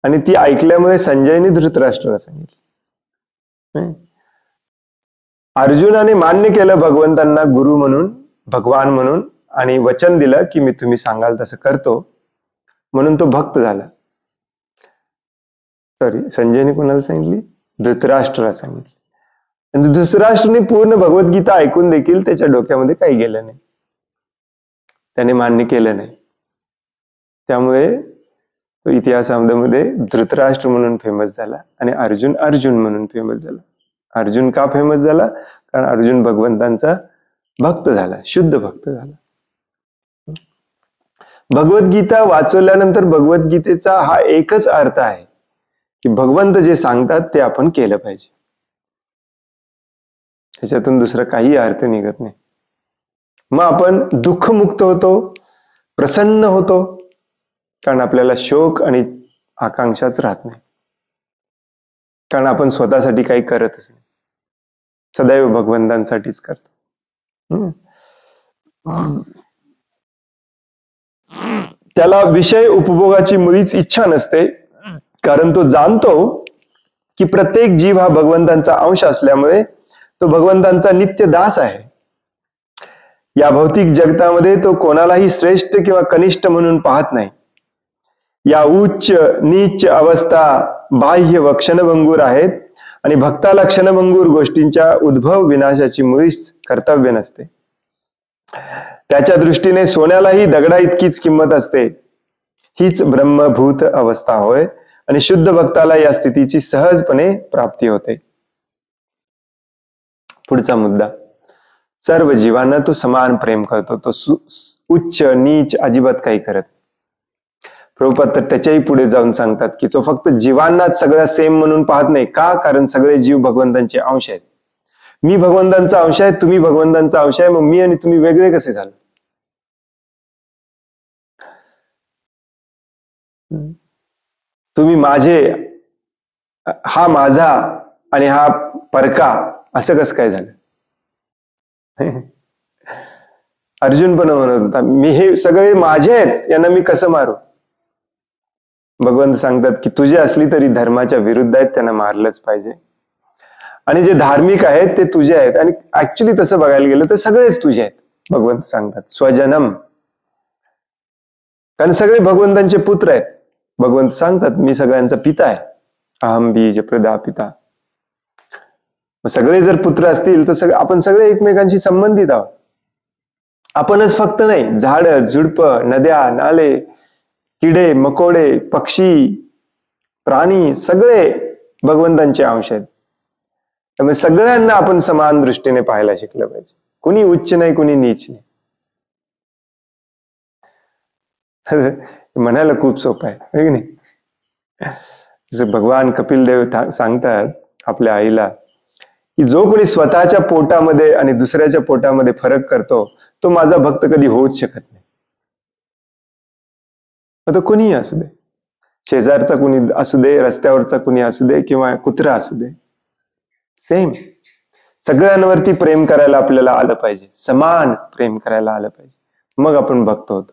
Speaker 1: आणि ती ऐकल्यामुळे संजयने धृतराष्ट्राला सांगितली. अर्जुनाने मान्य केलं भगवंतांना गुरु म्हणून, भगवान म्हणून, आणि वचन दिलं की मी तुम्ही सांगाल तसं करतो, म्हणून तो भक्त झाला. संजयने कोणाला सांगितली? धृतराष्ट्राला सांगितली. आणि धृतराष्ट्राने पूर्ण भगवद्गीता ऐकून देखील त्याच्या डोक्यामध्ये काही गेलं नाही, त्याने मान्य केलं नाही. त्यामुळे तो इतिहासामध्ये धृतराष्ट्र म्हणून फेमस झाला आणि अर्जुन म्हणून फेमस झाला. अर्जुन का फेमस झाला? कारण अर्जुन भगवंतांचा भक्त झाला, शुद्ध भक्त झाला. भगवद्गीता वाचवल्यानंतर भगवद्गीतेचा हा एकच अर्थ आहे की भगवंत जे सांगतात ते आपण केलं पाहिजे. त्याच्यातून दुसरं काही अर्थ निघत नाही. मग आपण दुःखमुक्त होतो, प्रसन्न होतो, कारण आपल्याला शोक आणि आकांक्षाच राहत नाही. कारण आपण स्वतःसाठी काही करतच नाही, सदैव भगवंतांसाठीच करतो. त्याला विषय उपभोगाची मुळीच इच्छा नसते, कारण तो जाणतो की प्रत्येक जीव हा भगवंतांचा अंश असल्यामुळे तो भगवंतांचा नित्य दास आहे. या भौतिक जगतामध्ये तो कोणालाही श्रेष्ठ किंवा कनिष्ठ म्हणून पाहत नाही. या उच्च नीच अवस्था बाह्य व क्षणभंगूर आहेत आणि भक्ताला क्षणभंगूर गोष्टींच्या उद्भव विनाशाची मुळीच कर्तव्य नसते. त्याच्या दृष्टीने सोन्यालाही दगडा इतकीच किंमत असते. हीच ब्रह्मभूत अवस्था होय आणि शुद्ध भक्ताला या स्थितीची सहजपणे प्राप्ती होते. पुढचा मुद्दा, सर्व जीवांना तो समान प्रेम करतो. तो उच्च नीच अजिबात काही करत. प्रभुपाद तर त्याच्याही पुढे जाऊन सांगतात की तो फक्त जीवांनाच सगळ्या सेम म्हणून पाहत नाही. का? कारण सगळे जीव भगवंतांचे अंश आहेत. मी भगवंतांचा अंश आहे, तुम्ही भगवंतांचा अंश आहे, मग मी आणि तुम्ही वेगळे कसे झाले? तुम्ही माझे, हा माझा आणि हा परका, असं कसं काय झालं? अर्जुन पण म्हणत होता, मी हे सगळे माझे आहेत, यांना मी कसं मारू? भगवंत सांगतात की तुझे असली तरी धर्माच्या विरुद्ध आहेत, त्यांना मारलंच पाहिजे. आणि जे धार्मिक आहेत ते तुझे आहेत. आणि ऍक्च्युली तसं बघायला गेलं तर सगळेच तुझे आहेत. भगवंत सांगतात स्वजनम, कारण सगळे भगवंतांचे पुत्र आहेत. भगवंत सांगतात मी सगळ्यांचा पिता आहे, अहम बीज प्रदापिता. सगळे जर पुत्र असतील तर आपण सगळे एकमेकांशी संबंधित आहोत. आपणच फक्त नाही, झाड झुडप, नद्या नाले, किडे मकोडे, पक्षी, प्राणी सगळे भगवंतांचे अंश आहेत. त्यामुळे सगळ्यांना आपण समान दृष्टीने पाहायला शिकलं पाहिजे. कुणी उच्च नाही, कुणी नीच नाही. म्हणायला खूप सोपं आहे की नाही? जसं भगवान कपिल देव सांगतात आपल्या आईला की जो कोणी स्वतःच्या पोटामध्ये आणि दुसऱ्याच्या पोटामध्ये फरक करतो तो माझा भक्त कधी होऊच शकत नाही. आता कुणीही असू दे, शेजारचा कुणी असू दे, रस्त्यावरचा कुणी असू दे किंवा कुत्रा असू दे, सेम सगळ्यांवरती प्रेम करायला आपल्याला आलं पाहिजे, समान प्रेम करायला आलं पाहिजे, मग आपण भक्त होतो.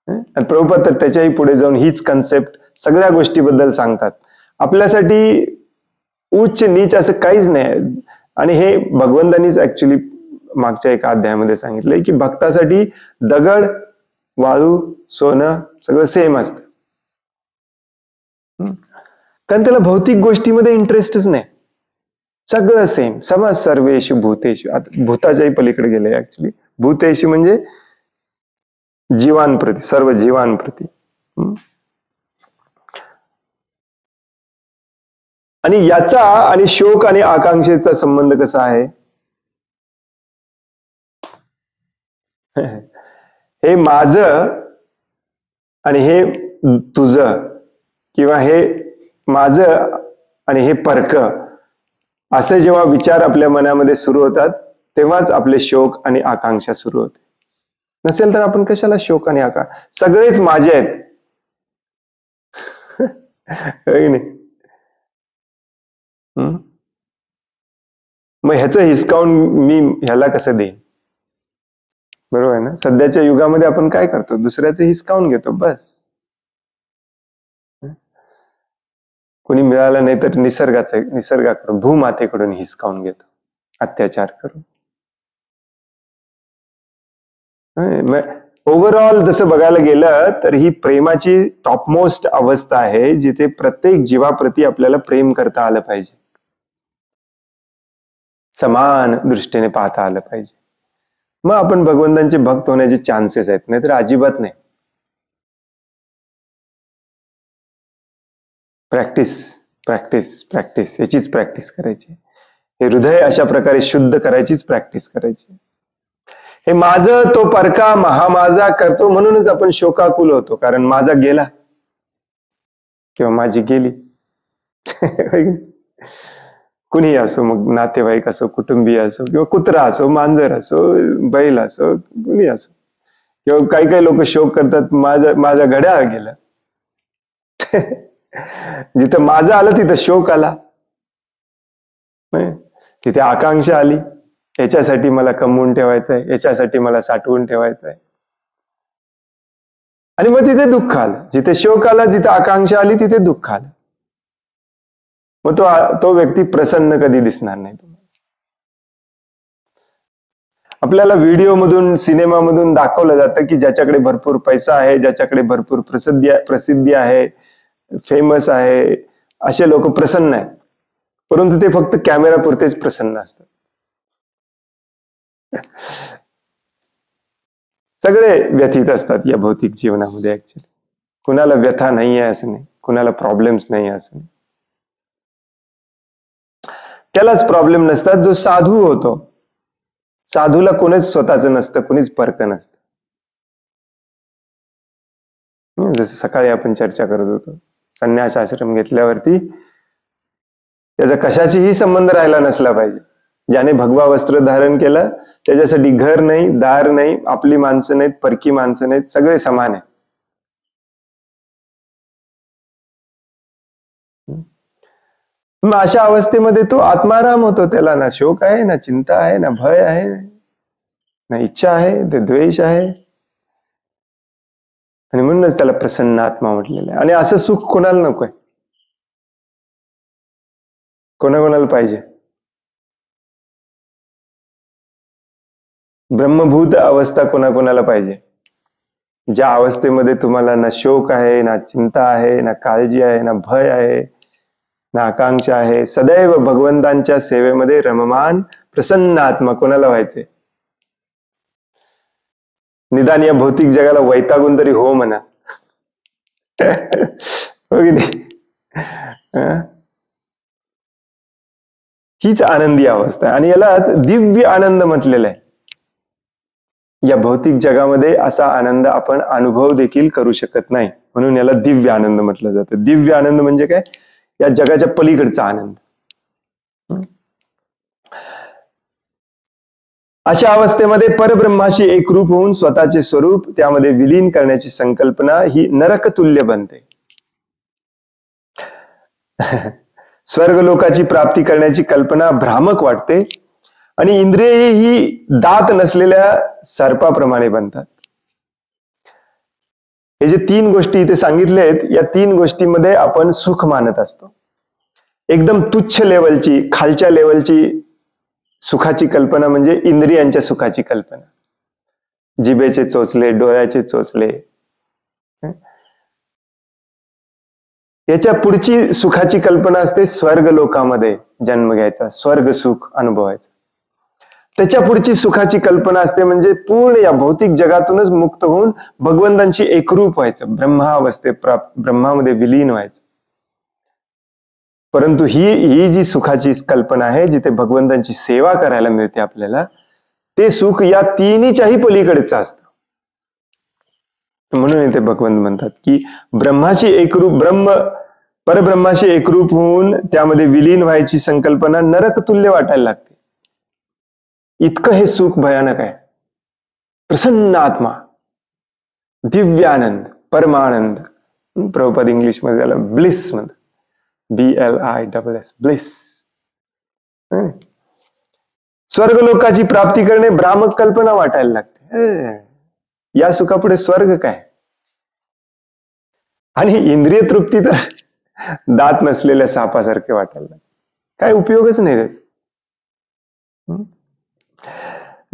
Speaker 1: आणि प्रभुपाद तर त्याच्याही पुढे जाऊन हीच कन्सेप्ट सगळ्या गोष्टीबद्दल सांगतात. आपल्यासाठी उच्च नीच असं काहीच नाही. आणि हे भगवंतांनीच ऍक्च्युली मागच्या एका अध्यायामध्ये सांगितलंय की भक्तासाठी दगड, वाळू, सोनं सगळं सेम असतं. कारण त्याला भौतिक गोष्टीमध्ये इंटरेस्टच नाही. सगळं सेम. समज सर्वेषु भूतेषु, आता भूताच्याही पलीकडे गेले ऍक्च्युली. भूतेषु म्हणजे जीवांप्रती, सर्व जीवांप्रती. आणि याचा आणि शोक आणि आकांक्षेचा संबंध कसा आहे? हे माझं आणि हे तुझं, किंवा हे माझं आणि हे परक, असे जेव्हा विचार आपल्या मनामध्ये सुरू होतात तेव्हाच आपले शोक आणि आकांक्षा सुरू होते. नसेल तर आपण कशाला शोक आणि आकांक्षा? सगळेच माझे आहेत. नाही? मग ह्याचं हिसकावून मी ह्याला कसं देईन? बरोबर आहे ना? सध्याच्या युगामध्ये आपण काय करतो? दुसऱ्याचं हिसकावून घेतो बस. कोणी मिळालं नाही तर निसर्गाकडून, भूमातेकडून हिसकावून घेतो, अत्याचार करून. ओव्हरऑल जसं बघायला गेलं तर ही प्रेमाची टॉपमोस्ट अवस्था आहे, जिथे प्रत्येक जीवाप्रती आपल्याला प्रेम करता आलं पाहिजे, समान दृष्टीने पाहता आलं पाहिजे. मग आपण भगवंतांचे भक्त होण्याचे चान्सेस आहेत, नाहीतर अजिबात नाही. प्रॅक्टिस प्रॅक्टिस प्रॅक्टिस, याचीच प्रॅक्टिस करायची. हे हृदय अशा प्रकारे शुद्ध करायचीच प्रॅक्टिस करायची. हे माझं तो परका महामाजा करतो म्हणूनच आपण शोकाकुल होतो, कारण माझा गेला. किंवा माझी गेली. कुणी असो, मग नातेवाईक असो, कुटुंबीय असो, किंवा कुत्रा असो, मांजर असो, बैल असो, कुणी असो. किंवा काही काही लोक शोक करतात, माझा घड्याळ गेला. जिथं माझं आलं तिथं शोक आला. तिथे आकांक्षा आली, याच्यासाठी मला कमवून ठेवायचंय, याच्यासाठी मला साठवून ठेवायचंय. आणि मग तिथे दुःख आलं. जिथे शोक आला, जिथे आकांक्षा आली, तिथे दुःख आलं. मग तो व्यक्ती प्रसन्न कधी दिसणार नाही तुम्हाला. आपल्याला व्हिडिओमधून, सिनेमामधून दाखवलं जातं की ज्याच्याकडे भरपूर पैसा आहे, ज्याच्याकडे भरपूर प्रसिद्धी आहे, फेमस आहे, असे लोक प्रसन्न आहेत. परंतु ते फक्त कॅमेरापुरतेच प्रसन्न असतात. सगळे व्यथित असतात या भौतिक जीवनामध्ये. ऍक्च्युली कुणाला व्यथा नाही आहे असं नाही, कुणाला प्रॉब्लेम्स नाही आहे असं नाही. त्यालाच प्रॉब्लेम नसतात जो साधू होतो. साधूला कोणीच स्वतःचं नसतं, कोणीच परकं नसतं. जसं सकाळी आपण चर्चा करत होतो, संन्यास आश्रम घेतल्यावरती त्याचा कशाशीही संबंध राहिला नसला पाहिजे. ज्याने भगवा वस्त्र धारण केलं त्याच्यासाठी घर नाही, दार नाही, आपली माणसं नाहीत, परकी माणसं नाहीत, सगळे समान आहेत. मग अशा अवस्थेमध्ये तो आत्माराम होतो. त्याला ना शोक आहे, ना चिंता आहे, ना भय आहे, ना इच्छा आहे, ना द्वेष आहे. आणि म्हणूनच त्याला प्रसन्न आत्मा म्हटलेलं आहे. आणि असं सुख कोणाला नकोय? कोणाकोणाला पाहिजे? ब्रह्मभूत अवस्था कोणाकोणाला पाहिजे? ज्या अवस्थेमध्ये तुम्हाला ना शोक आहे, ना चिंता आहे, ना काळजी आहे, ना भय आहे, ना आकांक्षा आहे, सदैव भगवंतांच्या सेवेमध्ये रममान प्रसन्न आत्मा कोणाला व्हायचे? निदान या भौतिक जगाला वैतागून तरी हो म्हणा. हो की नाही? हीच आनंदी अवस्था आहे. आणि यालाच दिव्य आनंद म्हटलेला आहे. या भौतिक जगामध्ये असा आनंद आपण अनुभव देखील करू शकत नाही, म्हणून याला दिव्य आनंद म्हटलं जातं. दिव्य आनंद म्हणजे काय? या जगाच्या पलीकडचा आनंद. अशा अवस्थेमध्ये परब्रह्माशी एकरूप होऊन स्वतःचे स्वरूप त्यामध्ये विलीन करण्याची संकल्पना ही नरकतुल्य बनते. स्वर्गलोकाची प्राप्ती करण्याची कल्पना भ्रामक वाटते आणि इंद्रिये ही दात नसलेल्या सर्पाप्रमाणे बनतात. हे जे तीन गोष्टी इथे सांगितले आहेत, या तीन गोष्टींमध्ये आपण सुख मानत असतो. एकदम तुच्छ लेवलची, खालच्या लेवलची सुखाची कल्पना म्हणजे इंद्रियांच्या सुखाची कल्पना. जिभेचे चोचले, डोळ्याचे चोचले. याच्या पुढची सुखाची कल्पना असते स्वर्ग लोकामध्ये जन्म घ्यायचा, स्वर्ग सुख अनुभवायचं. त्याच्या पुढची सुखाची कल्पना असते म्हणजे पूर्ण या भौतिक जगातूनच मुक्त होऊन भगवंतांची एकरूप व्हायचं, ब्रह्मामध्ये विलीन व्हायचं. परंतु ही जी सुखाची कल्पना आहे, जिथे भगवंतांची सेवा करायला मिळते आपल्याला, ते सुख या तिन्हीच्याही पलीकडचं असतं. म्हणून इथे भगवंत म्हणतात की परब्रह्माशी एकरूप होऊन त्यामध्ये विलीन व्हायची संकल्पना नरकतुल्य वाटायला लागते. इतकं हे सुख भयानक आहे. प्रसन्न आत्मा, दिव्य आनंद, परमानंद. प्रभुपाद इंग्लिश मध्ये त्याला ब्लिस म्हणतात. BLISS, bliss. स्वर्गलोकाची प्राप्ती करणे भ्रामक कल्पना वाटायला लागते. या सुखापुढे स्वर्ग काय? आणि इंद्रिय तृप्ती तर दात नसलेल्या सापासारखे वाटायला लागते. काय उपयोगच नाही त्याचा.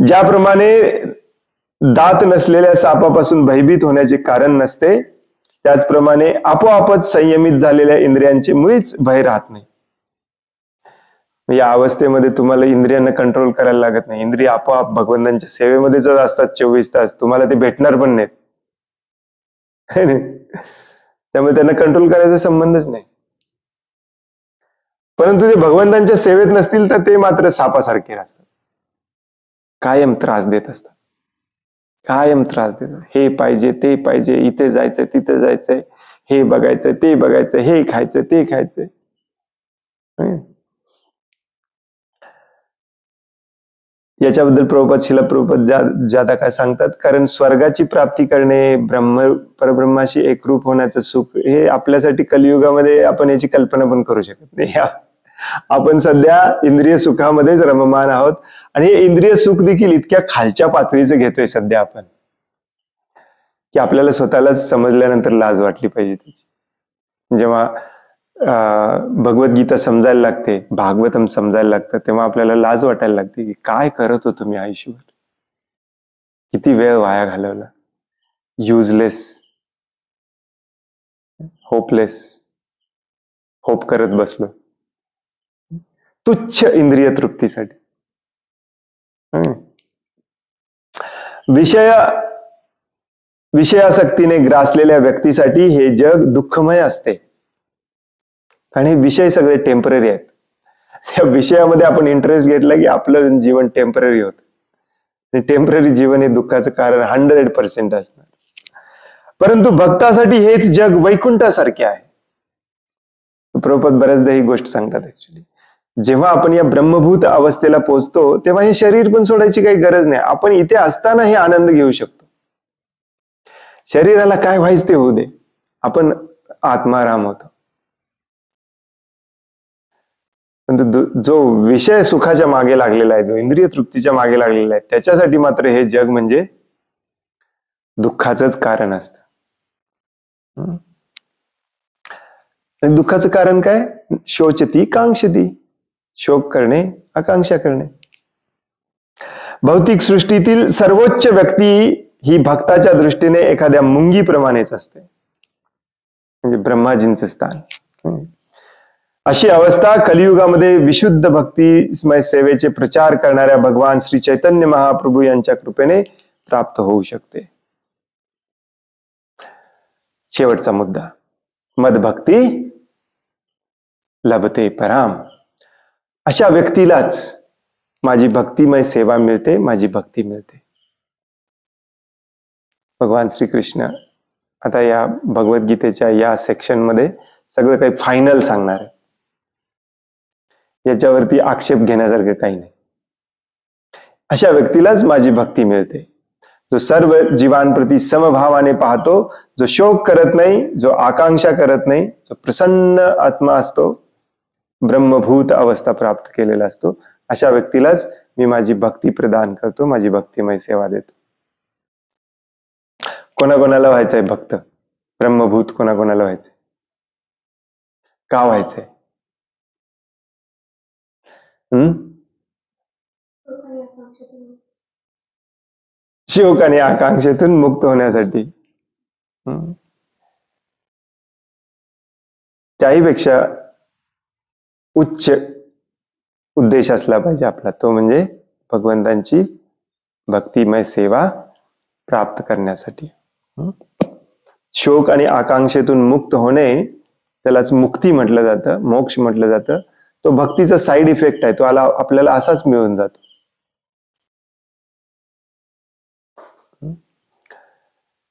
Speaker 1: ज्याप्रमाणे दात नसलेल्या सापापासून भयभीत होण्याचे कारण नसते, त्याचप्रमाणे आपोआपच संयमित झालेल्या इंद्रियांचे मुळीच भय राहत नाही. या अवस्थेमध्ये तुम्हाला इंद्रियांना कंट्रोल करायला लागत नाही. इंद्रिय आपोआप भगवंतांच्या सेवेमध्येच असतात 24 तास. तुम्हाला ते भेटणार पण नाहीत. त्यामुळे त्यांना कंट्रोल करायचा संबंधच नाही. परंतु ते भगवंतांच्या सेवेत नसतील तर ते मात्र सापासारखे असतात. कायम त्रास देत असतात, कायम त्रास देतात. हे पाहिजे, ते पाहिजे, इथे जायचंय, तिथे जायचंय, हे बघायचं, ते बघायचं, हे खायचं, ते खायचं. याच्याबद्दल प्रभुपाद, शिला प्रभुपाद ज्यादा काय सांगतात, कारण स्वर्गाची प्राप्ती करणे, परब्रह्माशी एकरूप होण्याचं सुख, हे आपल्यासाठी कलियुगामध्ये आपण याची कल्पना पण करू शकत नाही. आपण सध्या इंद्रिय सुखामध्येच रममान आहोत आणि हे इंद्रिय सुख देखील इतक्या खालच्या पातळीचं घेतोय सध्या आपण, की आपल्याला स्वतःलाच समजल्यानंतर लाज वाटली पाहिजे त्याची. जेव्हा भगवद्गीता समजायला लागते, भागवतम समजायला लागतं, तेव्हा आपल्याला लाज वाटायला लागते की काय करत होतो मी आयुष्यभर, किती वेळ वाया घालवला, युजलेस, होपलेस, होप करत बसलो तुच्छ इंद्रिय तृप्तीसाठी. विषयासक्तीने ग्रासलेल्या व्यक्तीसाठी हे जग दुःखमय असते, कारण हे विषय सगळे टेम्पररी आहेत. त्या विषयामध्ये आपण इंटरेस्ट घेतला की आपलं जीवन टेम्पररी होतं. टेम्पररी जीवन हे दुःखाचं कारण 100% असणार. परंतु भक्तासाठी हेच जग वैकुंठासारखे आहे. प्रभुपाद बऱ्याचदा ही गोष्ट सांगतात. ऍक्च्युली जेव्हा आपण या ब्रह्मभूत अवस्थेला पोहोचतो तेव्हा हे शरीर पण सोडायची काही गरज नाही. आपण इथे असताना हे आनंद घेऊ शकतो. शरीराला काय व्हायचं ते होऊ दे, आपण आत्माराम होतो. परंतु जो विषय सुखाच्या मागे लागलेला आहे, जो इंद्रिय तृप्तीच्या मागे लागलेला आहे, त्याच्यासाठी मात्र हे जग म्हणजे दुःखाचंच कारण असतं. दुःखाचं कारण काय? शोचती कांक्षती, शोक करणे, आकांक्षा करणे. भौतिक सृष्टीतील सर्वोच्च व्यक्ती ही भक्ताच्या दृष्टीने एखाद्या मुंगीप्रमाणेच असते, म्हणजे ब्रह्माजींचं स्थान. अशी अवस्था कलियुगामध्ये विशुद्ध भक्तिमय सेवेचे प्रचार करणाऱ्या भगवान श्री चैतन्य महाप्रभू यांच्या कृपेने प्राप्त होऊ शकते. शेवटचा मुद्दा, मदभक्ती लभते पराम. अशा व्यक्तीलाच माझी भक्तिमय सेवा मिळते, माझी भक्ती मिळते. भगवान श्रीकृष्ण आता या भगवद्गीतेच्या या सेक्शन मध्ये सगळं काही फायनल सांगणार आहे. याच्यावरती आक्षेप घेण्यासारखं काही नाही. अशा व्यक्तीलाच माझी भक्ती मिळते, जो सर्व जीवांप्रती समभावाने पाहतो, जो शोक करत नाही, जो आकांक्षा करत नाही, जो प्रसन्न आत्मा असतो, ब्रह्मभूत अवस्था प्राप्त केलेला असतो. अशा व्यक्तीलाच मी माझी भक्ती प्रदान करतो, माझी भक्तिमय सेवा देतो. कोणाकोणाला व्हायचंय भक्त, ब्रह्मभूत कोणाकोणाला व्हायचंय? का व्हायचंय? शोक आणि आकांक्षेतून मुक्त होण्यासाठी. त्याहीपेक्षा उच्च उद्देश असला पाहिजे आपला, तो म्हणजे भगवंतांची भक्तिमय सेवा प्राप्त करण्यासाठी. शोक आणि आकांक्षेतून मुक्त होणे, त्यालाच मुक्ती म्हटलं जातं, मोक्ष म्हटलं जातं. तो भक्तीचा साईड इफेक्ट आहे, तो आपल्याला असाच मिळून जातो.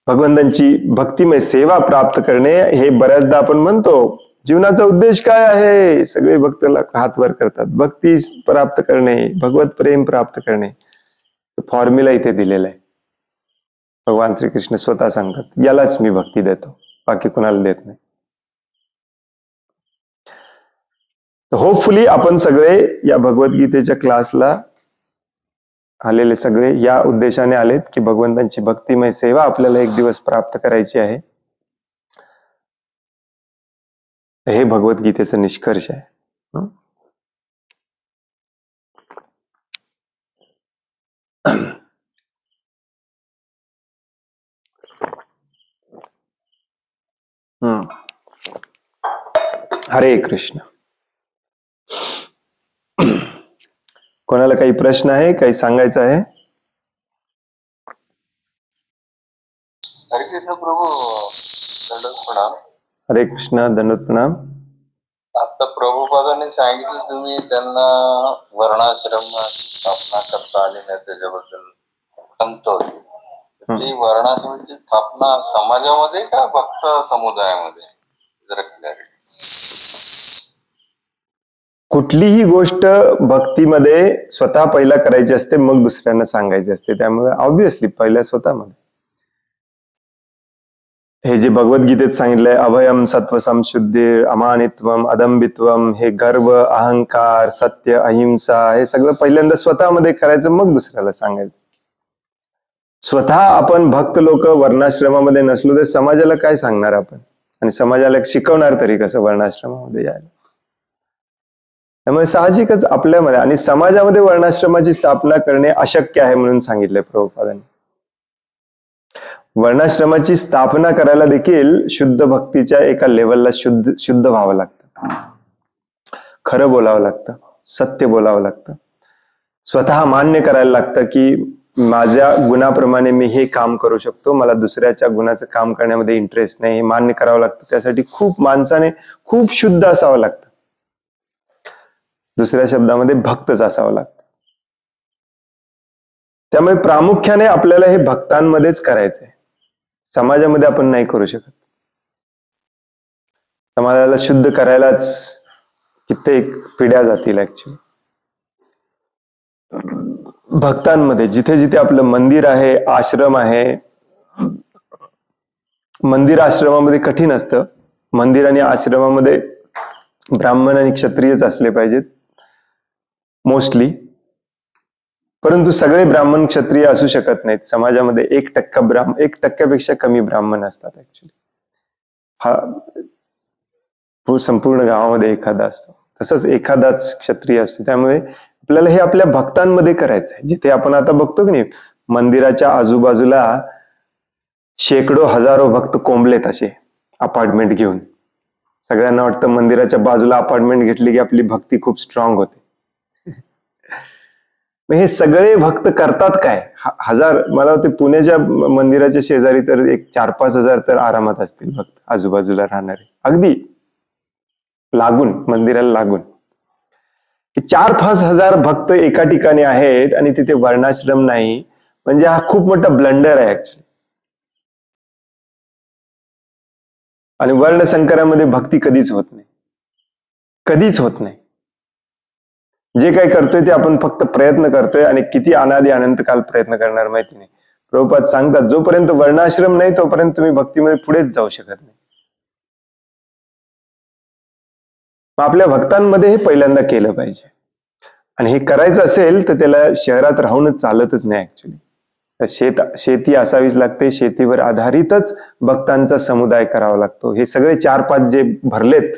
Speaker 1: भगवंतांची भक्तिमय सेवा प्राप्त करणे हे बऱ्याचदा आपण म्हणतो जीवनाचा उद्देश काय आहे, सगळे भक्तला हात वर करतात, भक्ती प्राप्त करणे, भगवत प्रेम प्राप्त करणे. फॉर्म्युला इथे दिलेला आहे. भगवान श्रीकृष्ण स्वतः सांगतात, यालाच मी भक्ती देतो, बाकी कुणाला देत नाही. होपफुली आपण सगळे या भगवद्गीतेच्या क्लासला आलेले सगळे या उद्देशाने आलेत की भगवंतांची भक्तिमय सेवा आपल्याला एक दिवस प्राप्त करायची आहे. हे भगवद्गीतेचं निष्कर्ष आहे. हरे कृष्ण. कोणाला काही प्रश्न आहे, काही सांगायचं आहे?
Speaker 2: हरे कृष्ण प्रभू, दंडवत प्रणाम.
Speaker 1: हरे कृष्ण, दंडवत प्रणाम.
Speaker 2: आता प्रभुपादांनी सांगितलं तुम्ही त्यांना वर्णाश्रम स्थापना करता आली नाही, त्याच्याबद्दल सांगतो. ती वर्णाश्रमाची स्थापना समाजामध्ये का भक्त समुदायामध्ये? जरा क्लॅरिटी.
Speaker 1: कुठलीही गोष्ट भक्तीमध्ये स्वतः पहिला करायची असते, मग दुसऱ्यांना सांगायची असते. त्यामुळे ऑब्व्हियसली पहिल्या स्वतःमध्ये. हे जे भगवद्गीतेत सांगितलंय, अभयम सत्व संशुद्धी अमानित्वम अदंबित्वम, हे गर्व अहंकार सत्य अहिंसा, हे सगळं पहिल्यांदा स्वतःमध्ये करायचं, मग दुसऱ्याला सांगायचं. स्वतः आपण भक्त लोक वर्णाश्रमामध्ये नसलो तर समाजाला काय सांगणार आपण, आणि समाजाला शिकवणार तरी कसं वर्णाश्रमामध्ये यायला. त्यामुळे साहजिकच आपल्यामध्ये आणि समाजामध्ये वर्णाश्रमाची स्थापना करणे अशक्य आहे म्हणून सांगितलंय प्रभुपादांनी. वर्णाश्रमाची स्थापना करायला देखील शुद्ध भक्तीच्या एका लेवलला शुद्ध व्हावं लागतं, खरं बोलावं लागतं, सत्य बोलावं लागतं, स्वतः मान्य करायला लागतं की माझ्या गुणाप्रमाणे मी हे काम करू शकतो, मला दुसऱ्याच्या गुणाचं काम करण्यामध्ये इंटरेस्ट नाही, हे मान्य करावं लागतं. त्यासाठी खूप माणसाने खूप शुद्ध असावं लागतं, दुसऱ्या शब्दामध्ये भक्तच असावं लागतं. त्यामुळे प्रामुख्याने आपल्याला हे भक्तांमध्येच करायचंय, समाजामध्ये आपण नाही करू शकत. समाजाला शुद्ध करायलाच कित्येक पिढ्या जातील ऍक्च्युली. भक्तांमध्ये जिथे जिथे आपलं मंदिर आहे, आश्रम आहे, मंदिर आश्रमामध्ये कठीण असतं. मंदिर आणि आश्रमामध्ये ब्राह्मण आणि क्षत्रियच असले पाहिजेत मोस्टली, परंतु सगळे ब्राह्मण क्षत्रिय असू शकत नाहीत. समाजामध्ये 1% कमी ब्राह्मण असतात ऍक्च्युली. हा संपूर्ण गावामध्ये एखादा असतो, तसंच एखादाच क्षत्रिय असतो. त्यामुळे आपल्याला हे आपल्या भक्तांमध्ये करायचं आहे. जिथे आपण आता बघतो की नाही, मंदिराच्या आजूबाजूला शेकडो हजारो भक्त कोंबलेत असे अपार्टमेंट घेऊन. सगळ्यांना वाटतं मंदिराच्या बाजूला अपार्टमेंट घेतली की आपली भक्ती खूप स्ट्रॉंग होते. हे सगळे भक्त करतात काय? मला वाटते पुण्याच्या मंदिराच्या शेजारी तर एक 4-5 हजार तर आरामात असतील भक्त आजूबाजूला राहणारे, अगदी लागून मंदिराला लागून. 4-5 हजार भक्त एका ठिकाणी आहेत आणि तिथे वर्णाश्रम नाही, म्हणजे हा खूप मोठा ब्लंडर आहे ऍक्च्युली. आणि वर्णसंकरामध्ये भक्ती कधीच होत नाही, कधीच होत नाही. जे काही करतोय ते आपण फक्त प्रयत्न करतोय, आणि किती अनादी अनंत काल प्रयत्न करणार माहिती नाही. प्रभुपाद सांगतात जोपर्यंत वर्णाश्रम नाही तोपर्यंत तुम्ही भक्तीमध्ये पुढेच जाऊ शकत नाही. आपल्या भक्तांमध्ये हे पहिल्यांदा केलं पाहिजे, आणि हे करायचं असेल तर त्याला शहरात राहूनच चालतच नाही ऍक्च्युली. शेती असावीच लागते, शेतीवर आधारितच भक्तांचा समुदाय करावा लागतो. हे सगळे 4-5 जे भरलेत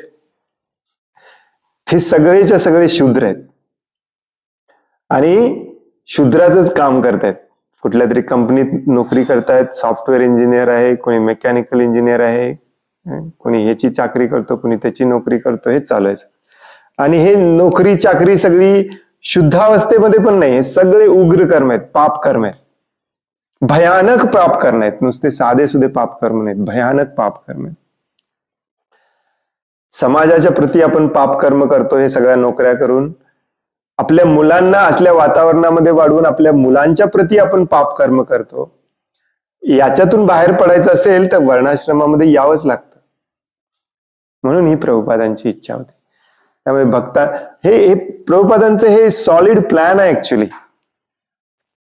Speaker 1: हे सगळेच्या सगळे शूद्र आहेत आणि शूद्राचंच काम करतायत. कुठल्या तरी कंपनीत नोकरी करतायत, सॉफ्टवेअर इंजिनियर आहे, कोणी मेकॅनिकल इंजिनियर आहे, कोणी ह्याची चाकरी करतो, कोणी त्याची नोकरी करतो, हे चालू आहे. आणि हे नोकरी चाकरी सगळी शुद्धावस्थेमध्ये पण नाही, हे सगळे उग्र कर्म आहेत, पाप कर्म आहेत, भयानक पाप कर्म आहेत. नुसते साधे सुधे पाप कर्म नाहीत, भयानक पाप कर्म आहेत. समाजाच्या प्रती आपण पाप कर्म करतो हे सगळ्या नोकऱ्या करून, आपल्या मुलांना असल्या वातावरणामध्ये वाढवून आपल्या मुलांच्या प्रती आपण पाप कर्म करतो. याच्यातून बाहेर पडायचं असेल तर वर्णाश्रमामध्ये यावंच लागतं, म्हणून ही प्रभुपादांची इच्छा होती. त्यामुळे भक्ता हे प्रभुपादांचं हे सॉलिड प्लॅन आहे ऍक्च्युली.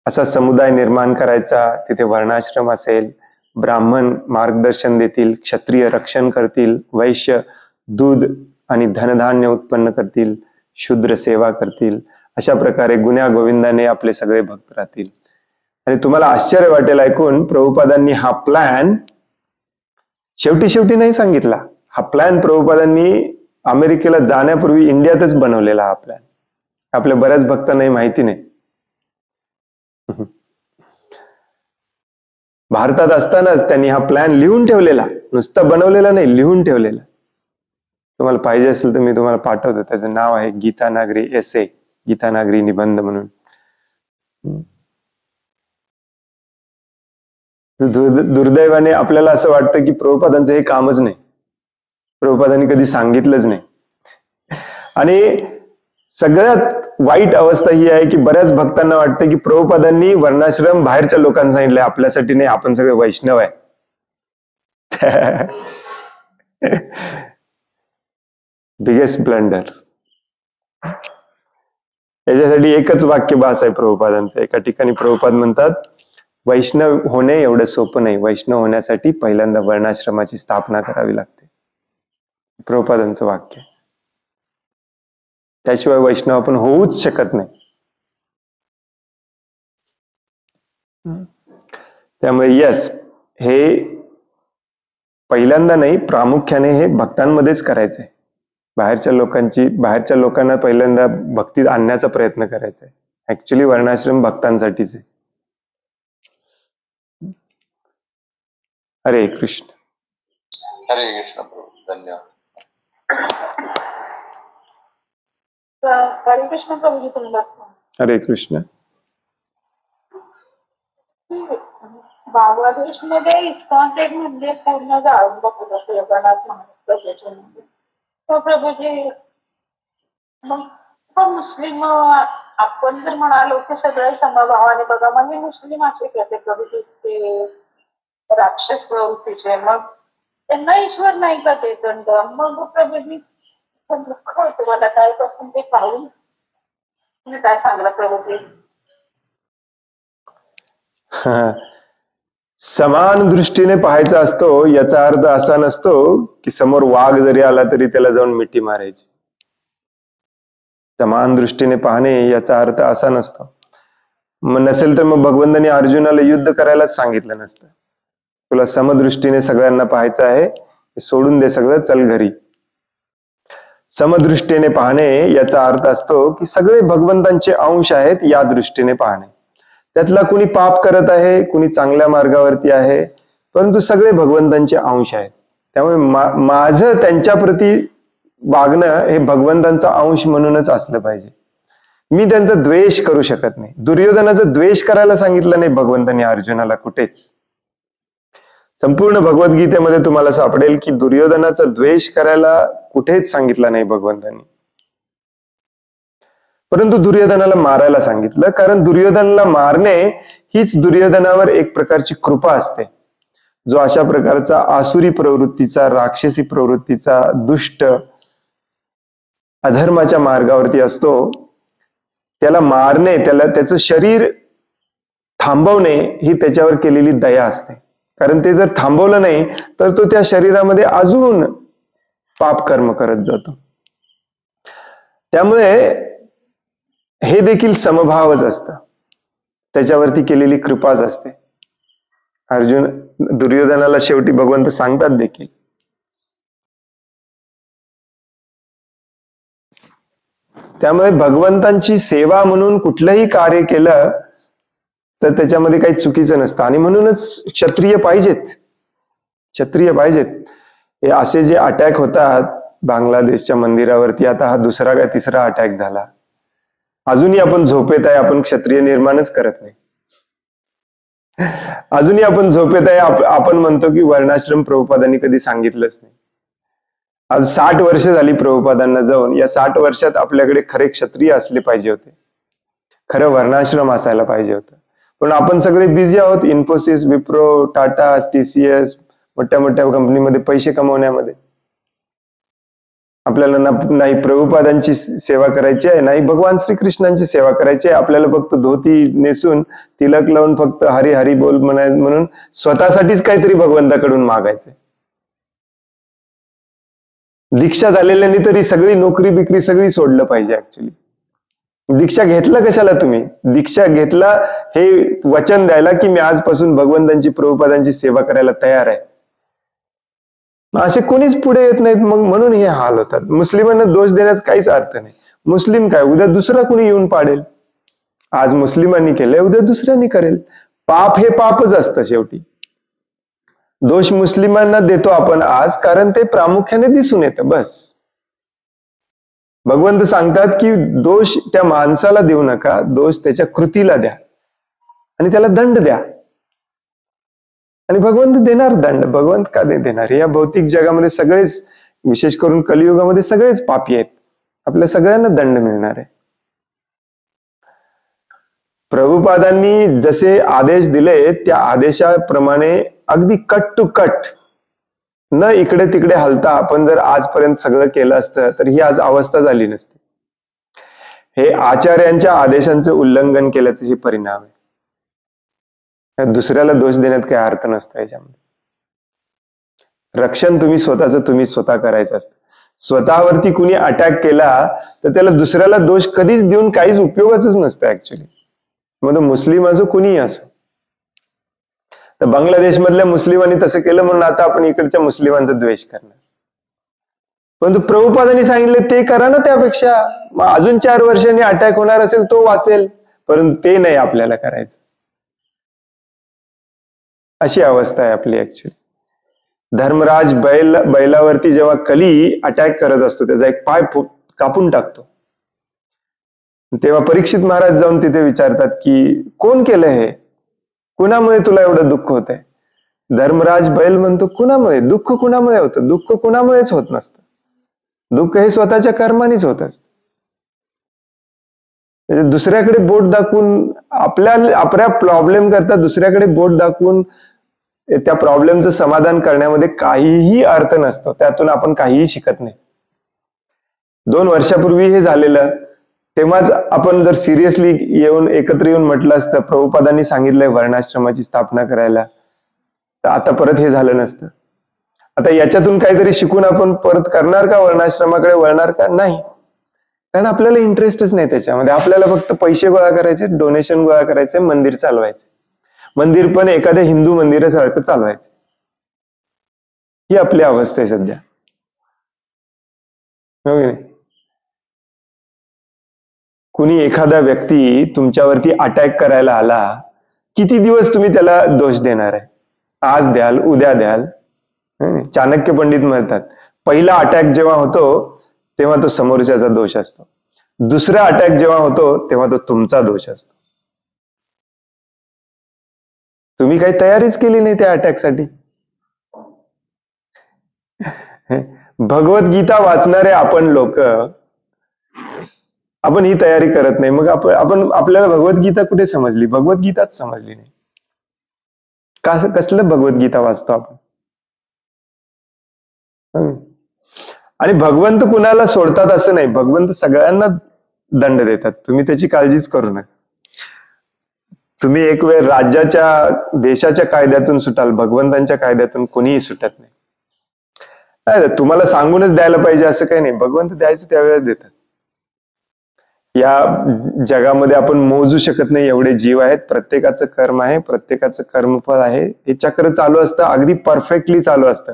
Speaker 1: असा समुदाय निर्माण करायचा, तिथे वर्णाश्रम असेल, ब्राह्मण मार्गदर्शन देतील, क्षत्रिय रक्षण करतील, वैश्य दूध आणि धनधान्य उत्पन्न करतील, शूद्र सेवा करतील. अशा प्रकारे गुण्या गोविंदाने आपले सगळे भक्त राहतील. आणि तुम्हाला आश्चर्य वाटेल ऐकून, प्रभुपादांनी हा प्लॅन शेवटी नाही सांगितला. हा प्लॅन प्रभुपादांनी अमेरिकेला जाण्यापूर्वी इंडियातच बनवलेला हा प्लॅन. आपल्या बऱ्याच भक्तांनाही माहिती नाही. भारतात असतानाच त्यांनी हा प्लॅन लिहून ठेवलेला, नुसता बनवलेला नाही, लिहून ठेवलेला. तुम्हाला पाहिजे असेल तर मी तुम्हाला पाठवतो. त्याचं नाव आहे गीतानागरी एसे, गीतानागरी निबंध म्हणून. दुर्दैवाने आपल्याला असं वाटतं की प्रभुपादांचं हे कामच नाही, प्रभुपादांनी कधी सांगितलंच नाही. आणि सगळ्यात वाईट अवस्था ही आहे की बऱ्याच भक्तांना वाटतं की प्रभुपादांनी वर्णाश्रम बाहेरच्या लोकांना सांगितलंय, आपल्यासाठी नाही, आपण सगळे वैष्णव आहे. Biggest blunder. याच्यासाठी एकच वाक्य भास आहे प्रभुपादांचं. एका ठिकाणी प्रभुपाद म्हणतात, वैष्णव होणे एवढं सोपं नाही, वैष्णव होण्यासाठी पहिल्यांदा वर्णाश्रमाची स्थापना करावी लागते. प्रभुपादांचं वाक्य. त्याशिवाय वैष्णव आपण होऊच शकत नाही. त्यामुळे यस, हे पहिल्यांदा नाही, प्रामुख्याने हे भक्तांमध्येच करायचंय. बाहेरच्या लोकांना पहिल्यांदा भक्तीत आणण्याचा प्रयत्न करायचा आहे. ऍक्च्युली वर्णाश्रम भक्तांसाठीच आहे. हरे कृष्ण.
Speaker 2: हरे कृष्ण प्रभू, धन्यवाद.
Speaker 3: हरे कृष्ण प्रभूजी. तुम्हाला
Speaker 1: हरे कृष्ण.
Speaker 3: बांगलादेशमध्ये इस्कॉन एक मंदिर पूर्ण जाळून बघत जगन्नाथ महाराजांचे मंदिर. तो प्रभूजी मग मुस्लिम आपण जर म्हणालो की सगळे समभावाने बघा, म्हणजे मुस्लिम असे कहते प्रभूजी ते राक्षस प्रवृत्तीचे, मग त्यांना ईश्वर नाही का ते दंड. मग प्रभूजी दुःख होतं मला कालपासून ते पाहून. तुम्ही काय सांगला प्रभूजी?
Speaker 1: समान दृष्टीने पाहायचा असतो. याचा अर्थ असा नसतो की समोर वाघ जरी आला तरी त्याला जाऊन मिठी मारायची. समान दृष्टीने पाहणे याचा अर्थ असा नसतो. मग नसेल तर मग भगवंतांनी अर्जुनाला युद्ध करायलाच सांगितलं नसतं. तुला समदृष्टीने सगळ्यांना पाहायचं आहे, सोडून दे सगळं, चल घरी. समदृष्टीने पाहणे याचा अर्थ असतो की सगळे भगवंतांचे अंश आहेत या दृष्टीने पाहणे. त्यातला कुणी पाप करत आहे, कुणी चांगल्या मार्गावरती आहे, परंतु सगळे भगवंतांचे अंश आहेत. त्यामुळे माझं त्यांच्या प्रती वागणं हे भगवंतांचा अंश म्हणूनच असलं पाहिजे. मी त्यांचा द्वेष करू शकत नाही. दुर्योधनाचा द्वेष करायला सांगितलं नाही भगवंतांनी अर्जुनाला कुठेच. संपूर्ण भगवद्गीतेमध्ये तुम्हाला सापडेल की दुर्योधनाचा द्वेष करायला कुठेच सांगितला नाही भगवंतांनी. परंतु दुर्योधनाला मारायला सांगितलं, कारण दुर्योधनाला मारणे हीच दुर्योधनावर एक प्रकारची कृपा असते. जो अशा प्रकारचा आसुरी प्रवृत्तीचा, राक्षसी प्रवृत्तीचा, दुष्ट अधर्माच्या मार्गावरती असतो, त्याला मारणे, त्याचं शरीर थांबवणे ही त्याच्यावर केलेली दया असते. कारण ते जर थांबवलं नाही तर तो त्या शरीरामध्ये अजून पाप कर्म करत जातो. त्यामुळे हे देखील समभावच असतं, त्याच्यावरती केलेली कृपाच असते. दुर्योधनाला शेवटी भगवंत सांगतात देखील. त्यामुळे भगवंतांची सेवा म्हणून कुठलंही कार्य केलं तर त्याच्यामध्ये काही चुकीचं नसतं. आणि म्हणूनच क्षत्रिय पाहिजेत. हे असे जे अटॅक होतात बांगलादेशच्या मंदिरावरती, आता हा दुसरा काय तिसरा अटॅक झाला, अजूनही आपण झोपेत आहे, आपण क्षत्रिय निर्माणच करत नाही. अजूनही आपण झोपेत आहे, आपण म्हणतो की वर्णाश्रम प्रभुपादांनी कधी सांगितलंच नाही. आज 60 वर्ष झाली प्रभुपादांना जाऊन. या 60 वर्षात आपल्याकडे खरे क्षत्रिय असले पाहिजे होते, खरं वर्णाश्रम असायला पाहिजे होतं. पण आपण सगळे बिझी आहोत इन्फोसिस, विप्रो, टाटा, TCS, मोठ्या मोठ्या कंपनीमध्ये पैसे कमवण्यामध्ये. आपल्याला नाही प्रभुपादांची सेवा करायची आहे, नाही भगवान श्रीकृष्णांची सेवा करायची आहे. आपल्याला फक्त धोती नेसून तिलक लावून फक्त हरी हरी बोल म्हणून स्वतःसाठीच काहीतरी भगवंताकडून मागायचंय. दीक्षा झालेल्यानी तरी सगळी नोकरी बिकरी सगळी सोडलं पाहिजे. ऍक्च्युली दीक्षा घेतला कशाला तुम्ही? दीक्षा घेतला हे वचन द्यायला की मी आजपासून भगवंतांची, प्रभुपादांची सेवा करायला तयार आहे. असे कोणीच पुढे येत नाहीत. मग म्हणून हे हाल होतात. मुस्लिमांना दोष देण्याचा काहीच अर्थ नाही. मुस्लिम काय, उद्या दुसरा कोणी येऊन पाडेल. आज मुस्लिमांनी केलंय, उद्या दुसऱ्यांनी करेल. पाप हे पापच असतं शेवटी. दोष मुस्लिमांना देतो आपण आज, कारण ते प्रामुख्याने दिसून येतं बस. भगवंत सांगतात की दोष त्या माणसाला देऊ नका, दोष त्याच्या कृतीला द्या आणि त्याला दंड द्या. आणि भगवंत देणार दंड. भगवंत का नाही देणार? या भौतिक जगामध्ये सगळेच, विशेष करून कलियुगामध्ये सगळेच पापी आहेत. आपल्या सगळ्यांना दंड मिळणार आहे. प्रभुपादांनी जसे आदेश दिले त्या आदेशाप्रमाणे अगदी कट टू कट, न इकडे तिकडे हलता आपण जर आजपर्यंत सगळं केलं असतं तर ही आज अवस्था झाली नसती. हे आचार्यांच्या आदेशांचे उल्लंघन केल्याचे हे परिणाम आहे. दुसऱ्याला दोष देण्यात काही अर्थ नसतो याच्यामध्ये. रक्षण तुम्ही स्वतः करायचं असतं. स्वतःवरती कुणी अटॅक केला तर त्याला दुसऱ्याला दोष कधीच देऊन काहीच उपयोगाच नसतं ऍक्च्युली. मग तो मुस्लिम असो कुणीही असो. तर बांगलादेश मधल्या मुस्लिमांनी तसं केलं म्हणून आता आपण इकडच्या मुस्लिमांचा द्वेष करणार. परंतु प्रभुपादांनी सांगितले ते करा ना, त्यापेक्षा मग अजून 4 वर्षांनी अटॅक होणार असेल तो वाचेल, परंतु ते नाही आपल्याला करायचं. अशी अवस्था आहे आपली ऍक्च्युली. धर्मराज बैलावरती जेव्हा कली अटॅक करत असतो त्याचा एक पाय कापून टाकतो, तेव्हा परीक्षित महाराज जाऊन तिथे विचारतात की कोण केलं हे, कुणामुळे तुला एवढं दुःख होत आहे. धर्मराज बैल म्हणतो कुणामुळे, दुःख कुणामुळे होतं, दुःख कुणामुळेच होत नसतं. दुःख हे स्वतःच्या कर्मानेच होत असतं. दुसऱ्याकडे बोट दाखवून आपल्या प्रॉब्लेम करता दुसऱ्याकडे बोट दाखवून त्या प्रॉब्लेमचं समाधान करण्यामध्ये काहीही अर्थ नसतो. त्यातून आपण काहीही शिकत नाही. 2 वर्षापूर्वी हे झालेलं, तेव्हाच आपण जर सिरियसली एकत्र येऊन म्हटलं असतं प्रभुपादांनी सांगितलंय वर्णाश्रमाची स्थापना करायला, तर आता परत हे झालं नसतं. आता याच्यातून काहीतरी शिकून आपण परत करणार का, वर्णाश्रमाकडे वळणार का? नाही, कारण आपल्याला इंटरेस्टच नाही त्याच्यामध्ये. आपल्याला फक्त पैसे गोळा करायचे, डोनेशन गोळा करायचे, मंदिर चालवायचे. मंदिर पण एखाद्या हिंदू मंदिरासारखं चालवायचं. ही आपली अवस्था आहे सध्या. हो की नाही? कुणी एखादा व्यक्ती तुमच्यावरती अटॅक करायला आला, किती दिवस तुम्ही त्याला दोष देणार आहे? आज द्याल, उद्या द्याल. चाणक्य पंडित म्हणतात पहिला अटॅक जेव्हा होतो तेव्हा तो समोरच्याचा दोष असतो, दुसरा अटॅक जेव्हा होतो तेव्हा तो तुमचा दोष असतो. तुम्ही काही तयारीच केली नाही त्या अटॅकसाठी. भगवद्गीता वाचणारे आपण लोक, आपण ही तयारी करत नाही. मग आपण आपल्याला भगवद्गीता कुठे समजली? भगवद्गीताच समजली नाही. कसलं भगवद्गीता वाचतो आपण? आणि भगवंत कुणाला सोडतात असं नाही, भगवंत सगळ्यांना दंड देतात. तुम्ही त्याची काळजीच करू नका. तुम्ही एक वेळ राज्याच्या देशाच्या कायद्यातून सुटाल, भगवंतांच्या कायद्यातून कोणीही सुटत नाही. तुम्हाला सांगूनच द्यायला पाहिजे असं काही नाही, भगवंत द्यायचं त्यावेळेस देतात. या जगामध्ये आपण मोजू शकत नाही एवढे जीव आहेत, प्रत्येकाचं कर्म आहे, प्रत्येकाचं कर्मफळ आहे. हे चक्र चालू असतं, अगदी परफेक्टली चालू असतं.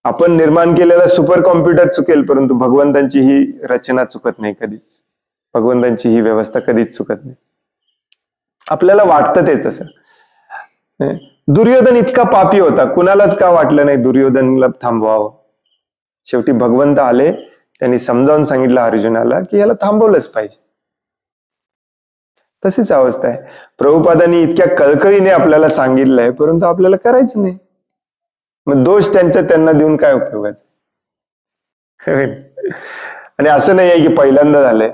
Speaker 1: आपण निर्माण केलेला सुपर कॉम्प्युटर चुकेल, परंतु भगवंतांची ही रचना चुकत नाही कधीच. भगवंतांची ही व्यवस्था कधीच चुकत नाही. आपल्याला वाटतं तेच असं. दुर्योधन इतका पापी होता, कुणालाच का वाटलं नाही दुर्योधनला थांबवावं? शेवटी भगवंत आले, त्यांनी समजावून सांगितलं अर्जुनाला की याला थांबवलंच पाहिजे. तशीच अवस्था आहे. प्रभुपादांनी इतक्या कळकळीने आपल्याला सांगितलंय, परंतु आपल्याला करायचं नाही. मग दोष त्यांना देऊन काय उपयोगाचं? आणि असं नाही आहे की पहिल्यांदा झालंय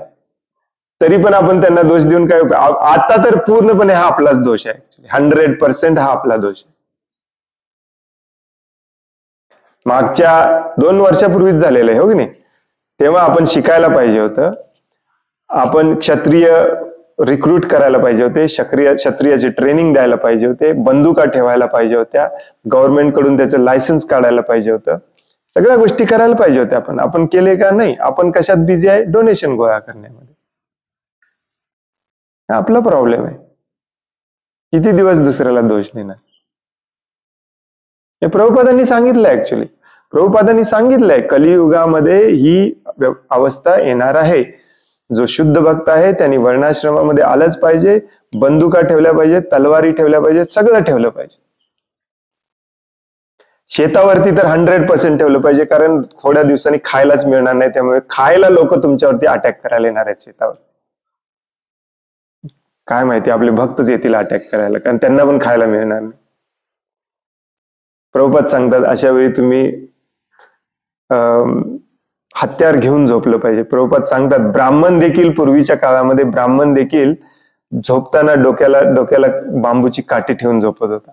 Speaker 1: तरी पण आपण त्यांना दोष देऊन काय उपयोग? आता तर पूर्णपणे हा आपलाच दोष आहे. 100% हा आपला दोष आहे. मागच्या 2 वर्षापूर्वीच झालेलं आहे, हो की नाही? तेव्हा आपण शिकायला पाहिजे होतं. आपण क्षत्रिय रिक्रूट करायला पाहिजे होते, क्षत्रियाचे ट्रेनिंग द्यायला पाहिजे होते, बंदुका ठेवायला पाहिजे होत्या, गव्हर्नमेंट कडून त्याचं लायसन्स काढायला पाहिजे होतं. सगळ्या गोष्टी करायला पाहिजे होत्या. आपण केले का? नाही. आपण कशात बिझी आहे? डोनेशन गोळा करण्यामध्ये. आपला प्रॉब्लेम आहे. किती दिवस दुसऱ्याला दोष देणार? हे प्रभुपादांनी सांगितलंय. ऍक्च्युली प्रभुपादांनी सांगितलंय कलियुगामध्ये ही अवस्था येणार आहे. जो शुद्ध भक्त आहे त्यांनी वर्णाश्रमामध्ये आलंच पाहिजे, बंदुका ठेवल्या पाहिजेत, तलवारी ठेवल्या पाहिजेत, सगळं ठेवलं पाहिजे. शेतावरती तर 100% ठेवलं पाहिजे, कारण थोड्या दिवसांनी खायलाच मिळणार नाही. त्यामुळे खायला लोक तुमच्यावरती अटॅक करायला येणार आहेत शेतावर. काय माहिती आपले भक्तच येतील अटॅक करायला, कारण त्यांना पण खायला मिळणार नाही. प्रभुपाद सांगतात अशा वेळी तुम्ही हत्यार घेऊन झोपलं पाहिजे. प्रभुपाद सांगतात ब्राह्मण देखील, पूर्वीच्या काळामध्ये ब्राह्मण देखील झोपताना डोक्याला बांबूची काठी ठेवून झोपत होता,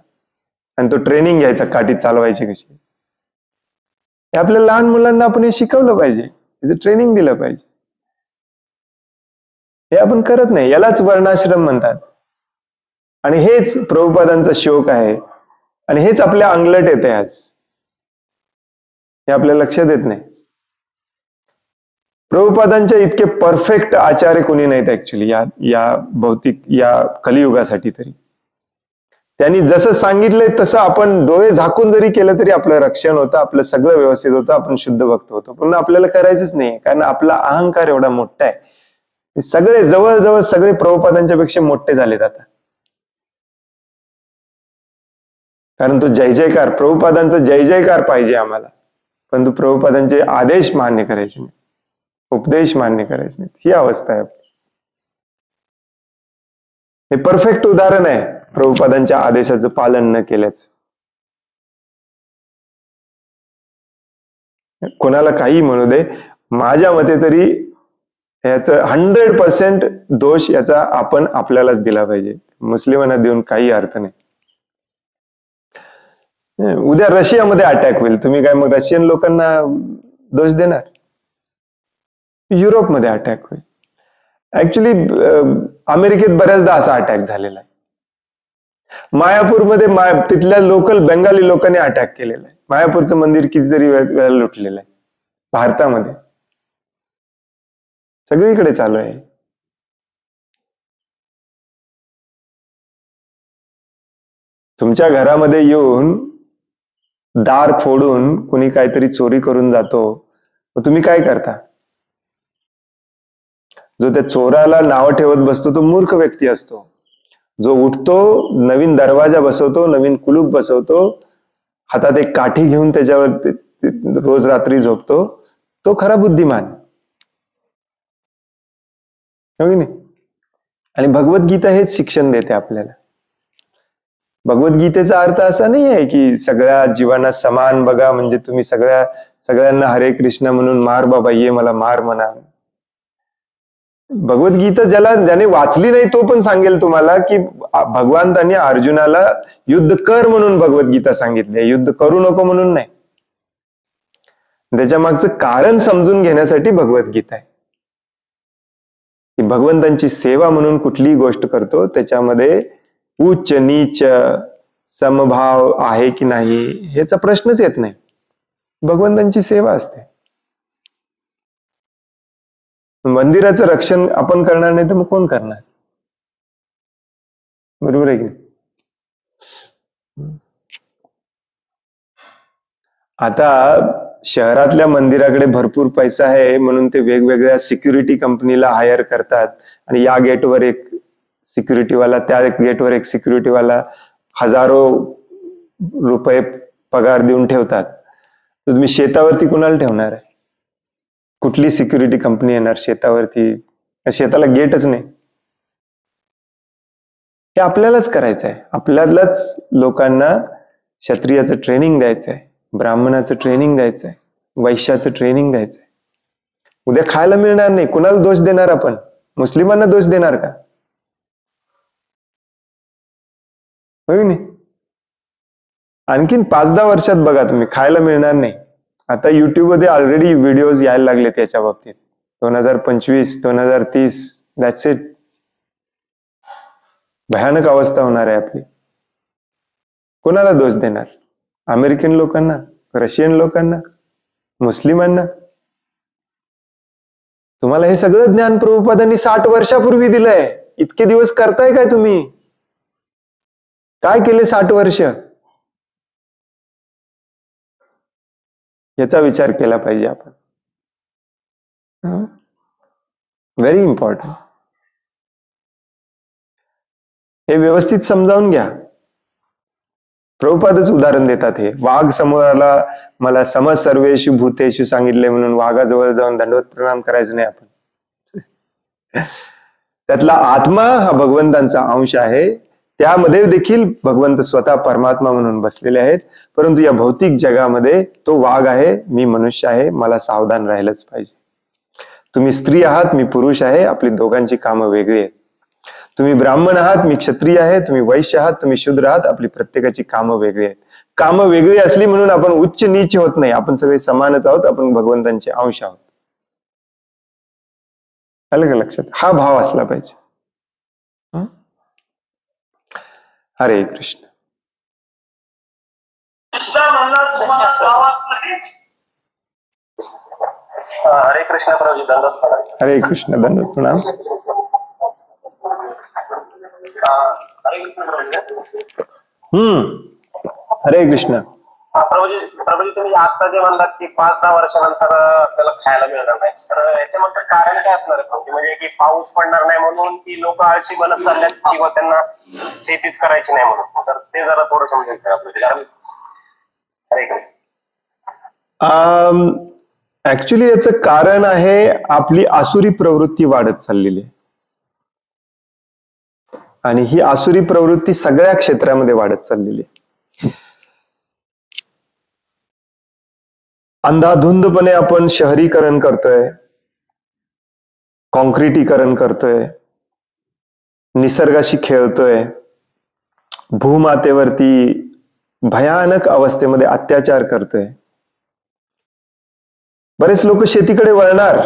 Speaker 1: आणि तो ट्रेनिंग घ्यायचा काठी चालवायची कशी. हे आपल्या लहान मुलांना आपण हे शिकवलं पाहिजे, त्याचं ट्रेनिंग दिलं पाहिजे. हे आपण करत नाही, यालाच वर्णाश्रम म्हणतात. आणि हेच प्रभुपादांचा शोक आहे, आणि हेच आपल्या अंगलट येते आज, हे आपल्या लक्षात येत नाही. प्रभुपादांच्या इतके परफेक्ट आचार्य कोणी नाहीत ऍक्च्युली या भौतिक या कलियुगासाठी. तरी त्यांनी जसं सांगितलंय तसं आपण डोळे झाकून जरी केलं तरी आपलं रक्षण होतं, आपलं सगळं व्यवस्थित होतं, आपण शुद्ध भक्त होतो. पण आपल्याला करायचंच नाही, कारण आपला अहंकार एवढा मोठा आहे. सगळे जवळजवळ सगळे प्रभुपादांच्या पेक्षा मोठे झालेत आता, कारण तो जय जयकार, प्रभुपादांचा जय जयकार पाहिजे आम्हाला, परंतु प्रभुपादांचे आदेश मान्य करायचे नाही, उपदेश मान्य करायचे नाही. ही अवस्था आहे. हे परफेक्ट उदाहरण आहे प्रभुपादांच्या आदेशाचं पालन न केल्याचं. कोणाला काही म्हणू दे, माझ्या मते तरी याचं 100% दोष याचा आपण आपल्यालाच दिला पाहिजे, मुस्लिमांना देऊन काही अर्थ नाही. उद्या रशियामध्ये अटॅक होईल, तुम्ही काय मग रशियन लोकांना दोष देणार? युरोपमध्ये अटॅक होईल. ऍक्च्युली अमेरिकेत बऱ्याचदा असा अटॅक झालेला आहे. मायापूरमध्ये तिथल्या लोकल बेंगाली लोकांनी अटॅक केलेला आहे. मायापूरचं मंदिर कितीतरी वेळा लुटलेलं आहे. भारतामध्ये सगळीकडे चालू आहे. तुमच्या घरामध्ये येऊन दार फोडून कुणी काहीतरी चोरी करून जातो, मग तुम्ही काय करता? जो त्या चोराला नाव ठेवत बसतो तो मूर्ख व्यक्ती असतो. जो उठतो, नवीन दरवाजा बसवतो, नवीन कुलूप बसवतो, हातात एक काठी घेऊन त्याच्यावर रोज रात्री झोपतो, तो खरा बुद्धिमान, हो की नाही? आणि भगवद्गीता हेच शिक्षण देते आपल्याला. भगवद्गीतेचा अर्थ असा नाही आहे की सगळ्या जीवांना समान बघा, म्हणजे तुम्ही सगळ्यांना हरे कृष्ण म्हणून मार बाबा, ये मला मार म्हणा. भगवद्गीता ज्याने वाचली नाही तो पण सांगेल तुम्हाला की भगवंतांनी अर्जुनाला युद्ध कर म्हणून भगवद्गीता सांगितली, युद्ध करू नको म्हणून नाही. त्याच्या मागचं कारण समजून घेण्यासाठी भगवद्गीता आहे. की भगवंतांची सेवा म्हणून कुठलीही गोष्ट करतो त्याच्यामध्ये उच्च नीच समभाव आहे की नाही ह्याचा प्रश्नच येत नाही. भगवंतांची सेवा असते. मंदिराचं रक्षण आपण करणार नाही तर मग कोण करणार? बरोबर आहे की? आता शहरातल्या मंदिराकडे भरपूर पैसा आहे म्हणून ते वेगवेगळ्या सिक्युरिटी कंपनीला हायर करतात, आणि या गेटवर एक सिक्युरिटीवाला, त्या गेटवर एक सिक्युरिटीवाला, हजारो रुपये पगार देऊन ठेवतात. तर तुम्ही शेतावरती कुणाला ठेवणार आहे? कुठली सिक्युरिटी कंपनी येणार शेतावरती? शेताला गेटच नाही. हे आपल्यालाच करायचं आहे. आपल्यालाच लोकांना क्षत्रियाचं ट्रेनिंग द्यायचं आहे, ब्राह्मणाचं ट्रेनिंग द्यायचं आहे, वैश्याचं ट्रेनिंग द्यायचं आहे. उद्या खायला मिळणार नाही, कुणाला दोष देणार आपण? मुस्लिमांना दोष देणार का? होय नाही? आणखीन 5-10 वर्षात बघा तुम्ही, खायला मिळणार नाही. आता युट्यूबमध्ये ऑलरेडी व्हिडिओज यायला लागले त्याच्या बाबतीत. 2025, 2030, दॅट्स इट. भयानक अवस्था होणार आहे आपली. कोणाला दोष देणार? अमेरिकन लोकांना, रशियन लोकांना, मुस्लिमांना? तुम्हाला हे सगळं ज्ञान प्रभुपादांनी 60 वर्षापूर्वी दिलंय. इतके दिवस करताय काय तुम्ही? काय केले 60 वर्ष? याचा विचार केला पाहिजे आपण. Very important. हे व्यवस्थित समजावून घ्या. प्रभुपादच उदाहरण देतात. हे वाघ समोर आला, मला समज सर्वेषु भूतेषु सांगितले म्हणून वाघाजवळ जाऊन दंडवत प्रणाम करायचं नाही आपण. त्यातला आत्मा हा भगवंतांचा अंश आहे. त्यामध्ये देखील भगवंत स्वतः परमात्मा म्हणून बसलेले आहेत. परंतु या भौतिक जगामध्ये तो वाघ आहे, मी मनुष्य आहे, मला सावधान राहिलंच पाहिजे. तुम्ही स्त्री आहात, मी पुरुष आहे, आपली दोघांची कामं वेगळी आहेत. तुम्ही ब्राह्मण आहात, मी क्षत्रिय आहे, तुम्ही वैश्य आहात, तुम्ही शूद्र आहात, आपली प्रत्येकाची कामं वेगळी आहेत. कामं वेगळी असली म्हणून आपण उच्च नीच होत नाही, आपण सगळे समानच आहोत, आपण भगवंतांचे अंश आहोत. आलं का लक्षात? हा भाव असला पाहिजे. हरे कृष्ण.
Speaker 4: हरे कृष्ण प्रभुजी, दंडवत प्रणाम.
Speaker 1: हरे कृष्ण, दंडवत प्रणाम.
Speaker 4: हरे कृष्ण प्रभुजी.
Speaker 1: हरे कृष्ण.
Speaker 4: प्रभुजी तुम्ही आता जे म्हणलात की 5-10 वर्षानंतर त्याला खायला मिळणार नाही, तर याच्यामागचं कारण काय असणार आहे? म्हणजे की पाऊस पडणार नाही म्हणून, की लोक आळशी बनत चालल्यात, किंवा त्यांना शेतीच करायची नाही म्हणून? तर ते जरा थोडं समजेल का आपल्याला? हरे कृष्ण.
Speaker 1: ऍक्च्युली याचं कारण आहे आपली आसुरी प्रवृत्ती वाढत चाललेली आहे, आणि ही आसुरी प्रवृत्ती सगळ्या क्षेत्रामध्ये वाढत चाललेली आहे. अंधाधुंदपणे आपण शहरीकरण करतोय, कॉन्क्रिटीकरण करतोय, निसर्गाशी खेळतोय, भूमातेवरती भयानक अवस्थेमध्ये अत्याचार करतोय. बरेच लोक शेतीकडे वळणार,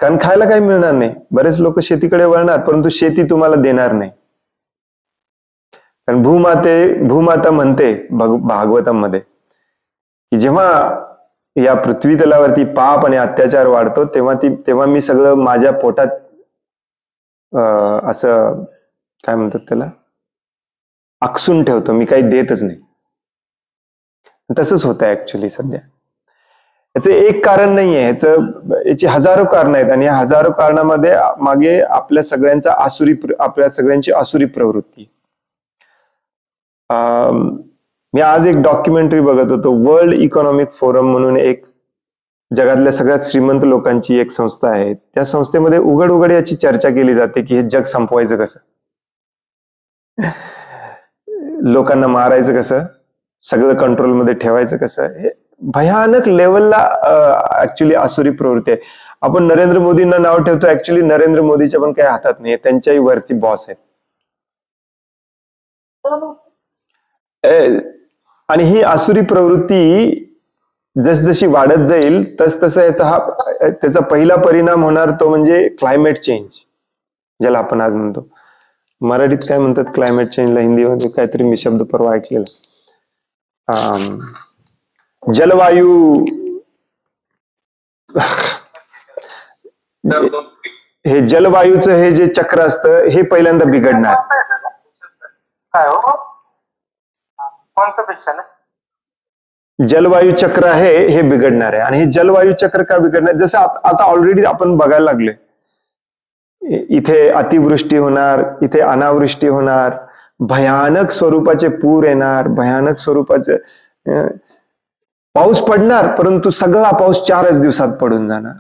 Speaker 1: कारण खायला काही मिळणार नाही. बरेच लोक शेतीकडे वळणार, परंतु शेती तुम्हाला देणार नाही. कारण भूमाता म्हणते भागवतामध्ये की जेव्हा या पृथ्वी तलावरती पाप आणि अत्याचार वाढतो, तेव्हा मी सगळं माझ्या पोटात असं काय म्हणतात त्याला, आकसून ठेवतो, मी काही देतच नाही. तसंच होतं ऍक्च्युली सध्या. याचं एक कारण नाहीये, याची हजारो कारण आहेत, आणि या हजारो कारणामध्ये मागे आपल्या सगळ्यांची आसुरी प्रवृत्ती. मी आज एक डॉक्युमेंटरी बघत होतो. वर्ल्ड इकॉनॉमिक फोरम म्हणून एक जगातल्या सगळ्यात श्रीमंत लोकांची एक संस्था आहे. त्या संस्थेमध्ये उघड याची चर्चा केली जाते की हे जग संपवायचं कसं, लोकांना मारायचं कसं, सगळं कंट्रोलमध्ये ठेवायचं कसं. हे भयानक लेवलला ऍक्च्युली आसुरी प्रवृत्ती आहे. आपण नरेंद्र मोदींना नाव ठेवतो, ऍक्च्युली नरेंद्र मोदीच्या पण काही हातात नाही, त्यांच्याही वरती बॉस आहेत. आणि ही आसुरी प्रवृत्ती जसजशी वाढत जाईल तसं त्याचा पहिला परिणाम होणार तो म्हणजे क्लायमेट चेंज, ज्याला आपण आज म्हणतो. मराठीत काय म्हणतात क्लायमेट चेंजला, हिंदीमध्ये काहीतरी मी शब्द परवा ऐकलेला, जलवायू. हे जलवायूचं हे जे चक्र असतं हे पहिल्यांदा बिघडणार. जलवायू चक्र आहे हे बिघडणार आहे. आणि हे जलवायू चक्र का बिघडणार, जसं आता ऑलरेडी आपण बघायला लागलोय, इथे अतिवृष्टी होणार, इथे अनावृष्टी होणार, भयानक स्वरूपाचे पूर येणार, भयानक स्वरूपाचे पाऊस पडणार, परंतु सगळा पाऊस 4च दिवसात पडून जाणार.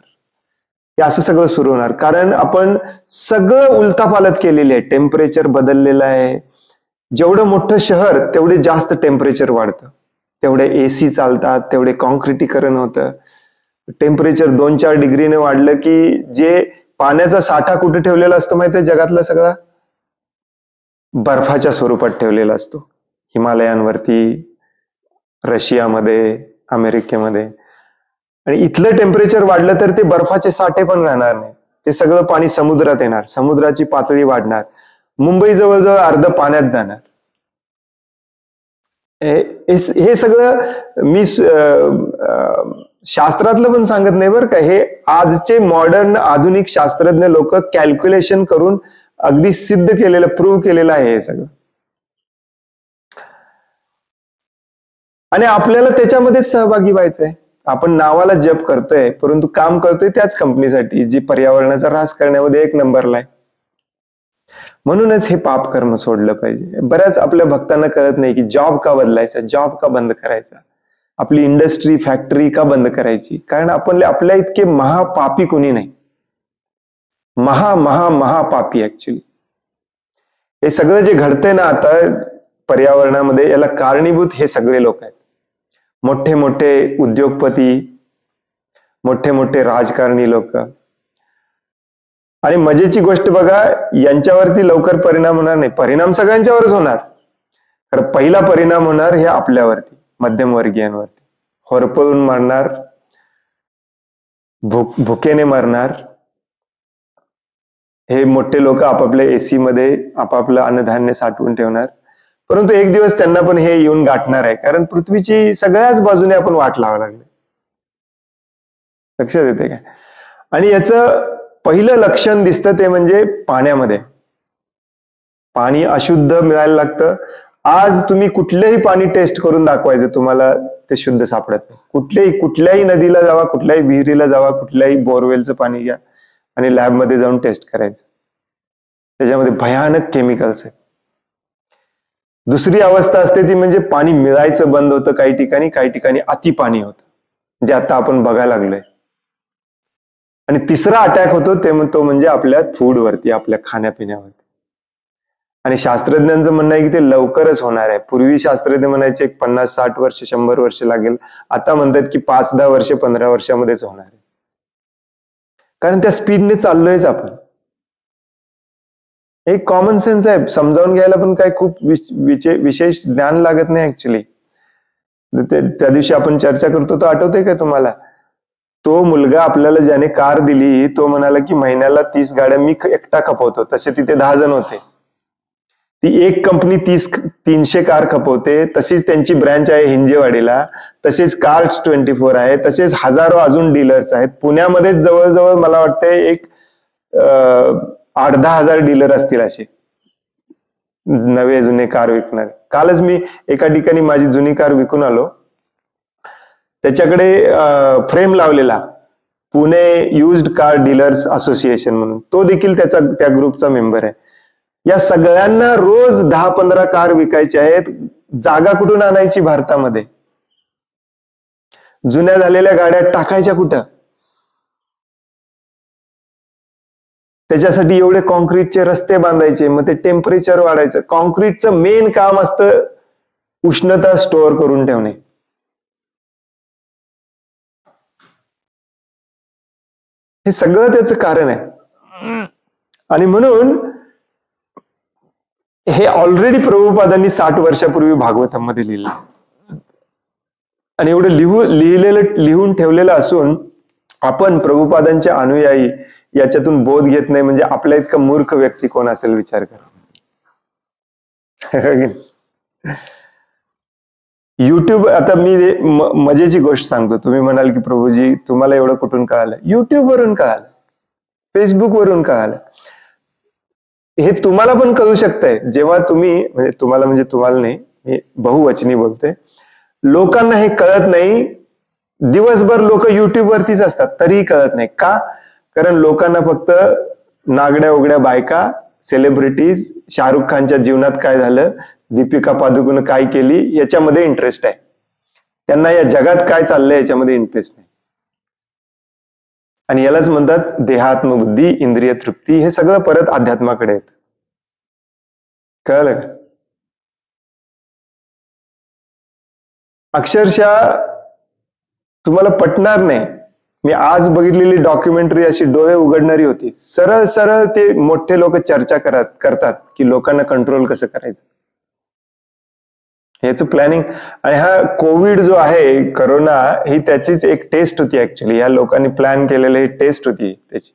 Speaker 1: हे असं सगळं सुरू होणार, कारण आपण सगळं उलतापालत केलेली आहे. टेम्परेचर बदललेलं आहे. जेवढं मोठं शहर तेवढे जास्त टेम्परेचर वाढतं, तेवढे एसी चालतात, तेवढे कॉन्क्रिटीकरण होतं. टेम्परेचर 2-4 डिग्रीने वाढलं की जे पाण्याचा साठा कुठे ठेवलेला असतो माहितीये, जगातला सगळा बर्फाच्या स्वरूपात ठेवलेला असतो. हिमालयांवरती, रशियामध्ये, अमेरिकेमध्ये. आणि इथलं टेम्परेचर वाढलं तर ते बर्फाचे साठे पण राहणार नाही, ते सगळं पाणी समुद्रात येणार, समुद्राची पातळी वाढणार, मुंबई जवळजवळ अर्ध पाण्यात जाणार. हे सगळं मी शास्त्रातलं पण सांगत नाही बरं का, हे आजचे मॉडर्न आधुनिक शास्त्रज्ञ लोक कॅल्क्युलेशन करून अगदी सिद्ध केलेलं, प्रूव्ह केलेलं आहे हे सगळं. आणि आपल्याला त्याच्यामध्येच सहभागी व्हायचंय. आपण नावाला जप करतोय, परंतु काम करतोय त्याच कंपनीसाठी जी पर्यावरणाचा ऱ्हास करण्यामध्ये 1 नंबरला आहे. म्हणूनच हे पाप कर्म सोडलं पाहिजे. बऱ्याच आपल्या भक्तांना कळत नाही की जॉब का बदलायचा, जॉब का बंद करायचा, आपली इंडस्ट्री, फॅक्टरी का बंद करायची. कारण आपल्या इतके महापापी कोणी नाही, महापापी ऍक्च्युली. हे सगळं जे घडतंय ना आता पर्यावरणामध्ये, याला कारणीभूत हे सगळे लोक आहेत. मोठे मोठे उद्योगपती, मोठे मोठे राजकारणी लोक. आणि मजेची गोष्ट बघा, यांच्यावरती लवकर परिणाम होणार नाही, परिणाम सगळ्यांच्यावरच होणार. तर पहिला परिणाम होणार हे आपल्यावरती, मध्यमवर्गीयांवरती. होरपळून मरणार, भुकेने मरणार. हे मोठे लोक आपापल्या एसी मध्ये आपापलं अन्नधान्य साठवून ठेवणार, परंतु एक दिवस त्यांना पण हे येऊन गाठणार आहे, कारण पृथ्वीची सगळ्याच बाजूने आपण वाट लावायला लागले. लक्षात येते का? आणि याचं पहिलं लक्षण दिसतं ते म्हणजे पाण्यामध्ये. पाणी अशुद्ध मिळायला लागतं. आज तुम्ही कुठलंही पाणी टेस्ट करून दाखवायचं, तुम्हाला ते शुद्ध सापडत नाही. कुठल्याही नदीला जावा, कुठल्याही विहिरीला जावा, कुठल्याही बोरवेलचं पाणी घ्या आणि लॅबमध्ये जाऊन टेस्ट करायचं, त्याच्यामध्ये भयानक केमिकल्स आहेत. दुसरी अवस्था असते ती म्हणजे पाणी मिळायचं बंद होतं काही ठिकाणी अति पाणी होतं, जे आता आपण बघायला लागलोय. आणि तिसरा अटॅक होतो तो म्हणजे आपल्या फूडवरती, आपल्या खाण्यापिण्यावरती. आणि शास्त्रज्ञांचं म्हणणं आहे की ते लवकरच होणार आहे. पूर्वी शास्त्रज्ञ म्हणायचे 50-60 वर्ष 100 वर्ष लागेल, आता म्हणतात की 5-10 वर्ष 15 वर्षामध्येच होणार आहे. कारण त्या स्पीडने चाललोयच आपण. एक कॉमन सेन्स आहे, समजावून घ्यायला पण काय खूप विशेष ज्ञान लागत नाही ऍक्च्युली. त्या दिवशी आपण चर्चा करतो तो आठवतंय का तुम्हाला? तो मुलगा आपल्याला ज्याने कार दिली तो म्हणाला की महिन्याला 30 गाड्या मी एकटा खपवतो. तसे तिथे 10 जण होते. ती एक कंपनी 300 कार खपवते. तशीच त्यांची ब्रँच आहे हिंजेवाडीला, तसेच कार्स 24 आहे, तसेच हजारो अजून डीलर्स आहेत. पुण्यामध्ये जवळजवळ मला वाटतं एक 8-10 हजार डीलर असतील असे नवे जुने कार विकणारे. कालच मी एका ठिकाणी माझी जुनी कार विकून आलो. त्याच्याकडे फ्रेम लावलेला Pune used car dealers association म्हणून, तो देखील त्या ग्रुपचा मेंबर आहे. या सगळ्यांना रोज 10-15 कार विकायचे आहेत. जागा कुठून आणायची भारतामध्ये? जुन्या झालेल्या गाड्या टाकायच्या कुठं? त्याच्यासाठी एवढे कॉन्क्रीटचे रस्ते बांधायचे, मग ते टेम्परेचर वाढायचं. कॉन्क्रीटचं मेन काम असतं उष्णता स्टोअर करून ठेवणे. हे सगळं त्याचं कारण आहे. आणि म्हणून हे ऑलरेडी प्रभुपादांनी 60 वर्षापूर्वी भागवतामध्ये लिहिलं. आणि एवढं लिहून ठेवलेलं असून आपण प्रभुपादांचे अनुयायी याच्यातून बोध घेत नाही, म्हणजे आपल्या इतका मूर्ख व्यक्ती कोण असेल विचार करा. युट्यूब, आता मी मजेची गोष्ट सांगतो. तुम्ही म्हणाल की प्रभूजी तुम्हाला एवढं कुठून कळालं? युट्यूब वरून कळालं, फेसबुक वरून कळालं. हे तुम्हाला पण कळू शकतंय जेव्हा तुम्ही, म्हणजे तुम्हाला नाही, मी बहुवचनी बोलते. लोकांना हे कळत नाही. दिवसभर लोक युट्यूब वरतीच असतात तरीही कळत नाही. का? कारण लोकांना फक्त नागड्या उघड्या बायका, सेलिब्रिटीज, शाहरुख खानच्या जीवनात काय झालं, दीपिका पादुकोण काय केली याच्यामध्ये इंटरेस्ट आहे. त्यांना या जगात काय चाललंय याच्यामध्ये इंटरेस्ट नाही. आणि यालाच म्हणतात देहात्मबुद्धी, इंद्रिय तृप्ती. हे सगळं परत अध्यात्माकडे येत. कळलं का? अक्षरशः तुम्हाला पटणार नाही, मी आज बघितलेली डॉक्युमेंटरी अशी डोळे उघडणारी होती. सरळ सरळ ते मोठे लोक चर्चा करतात की लोकांना कंट्रोल कसं करायचं, ह्याचं प्लॅनिंग. आणि हा कोविड जो आहे, करोना, ही त्याचीच एक टेस्ट होती ऍक्च्युली. या लोकांनी प्लॅन केलेली ही टेस्ट होती त्याची.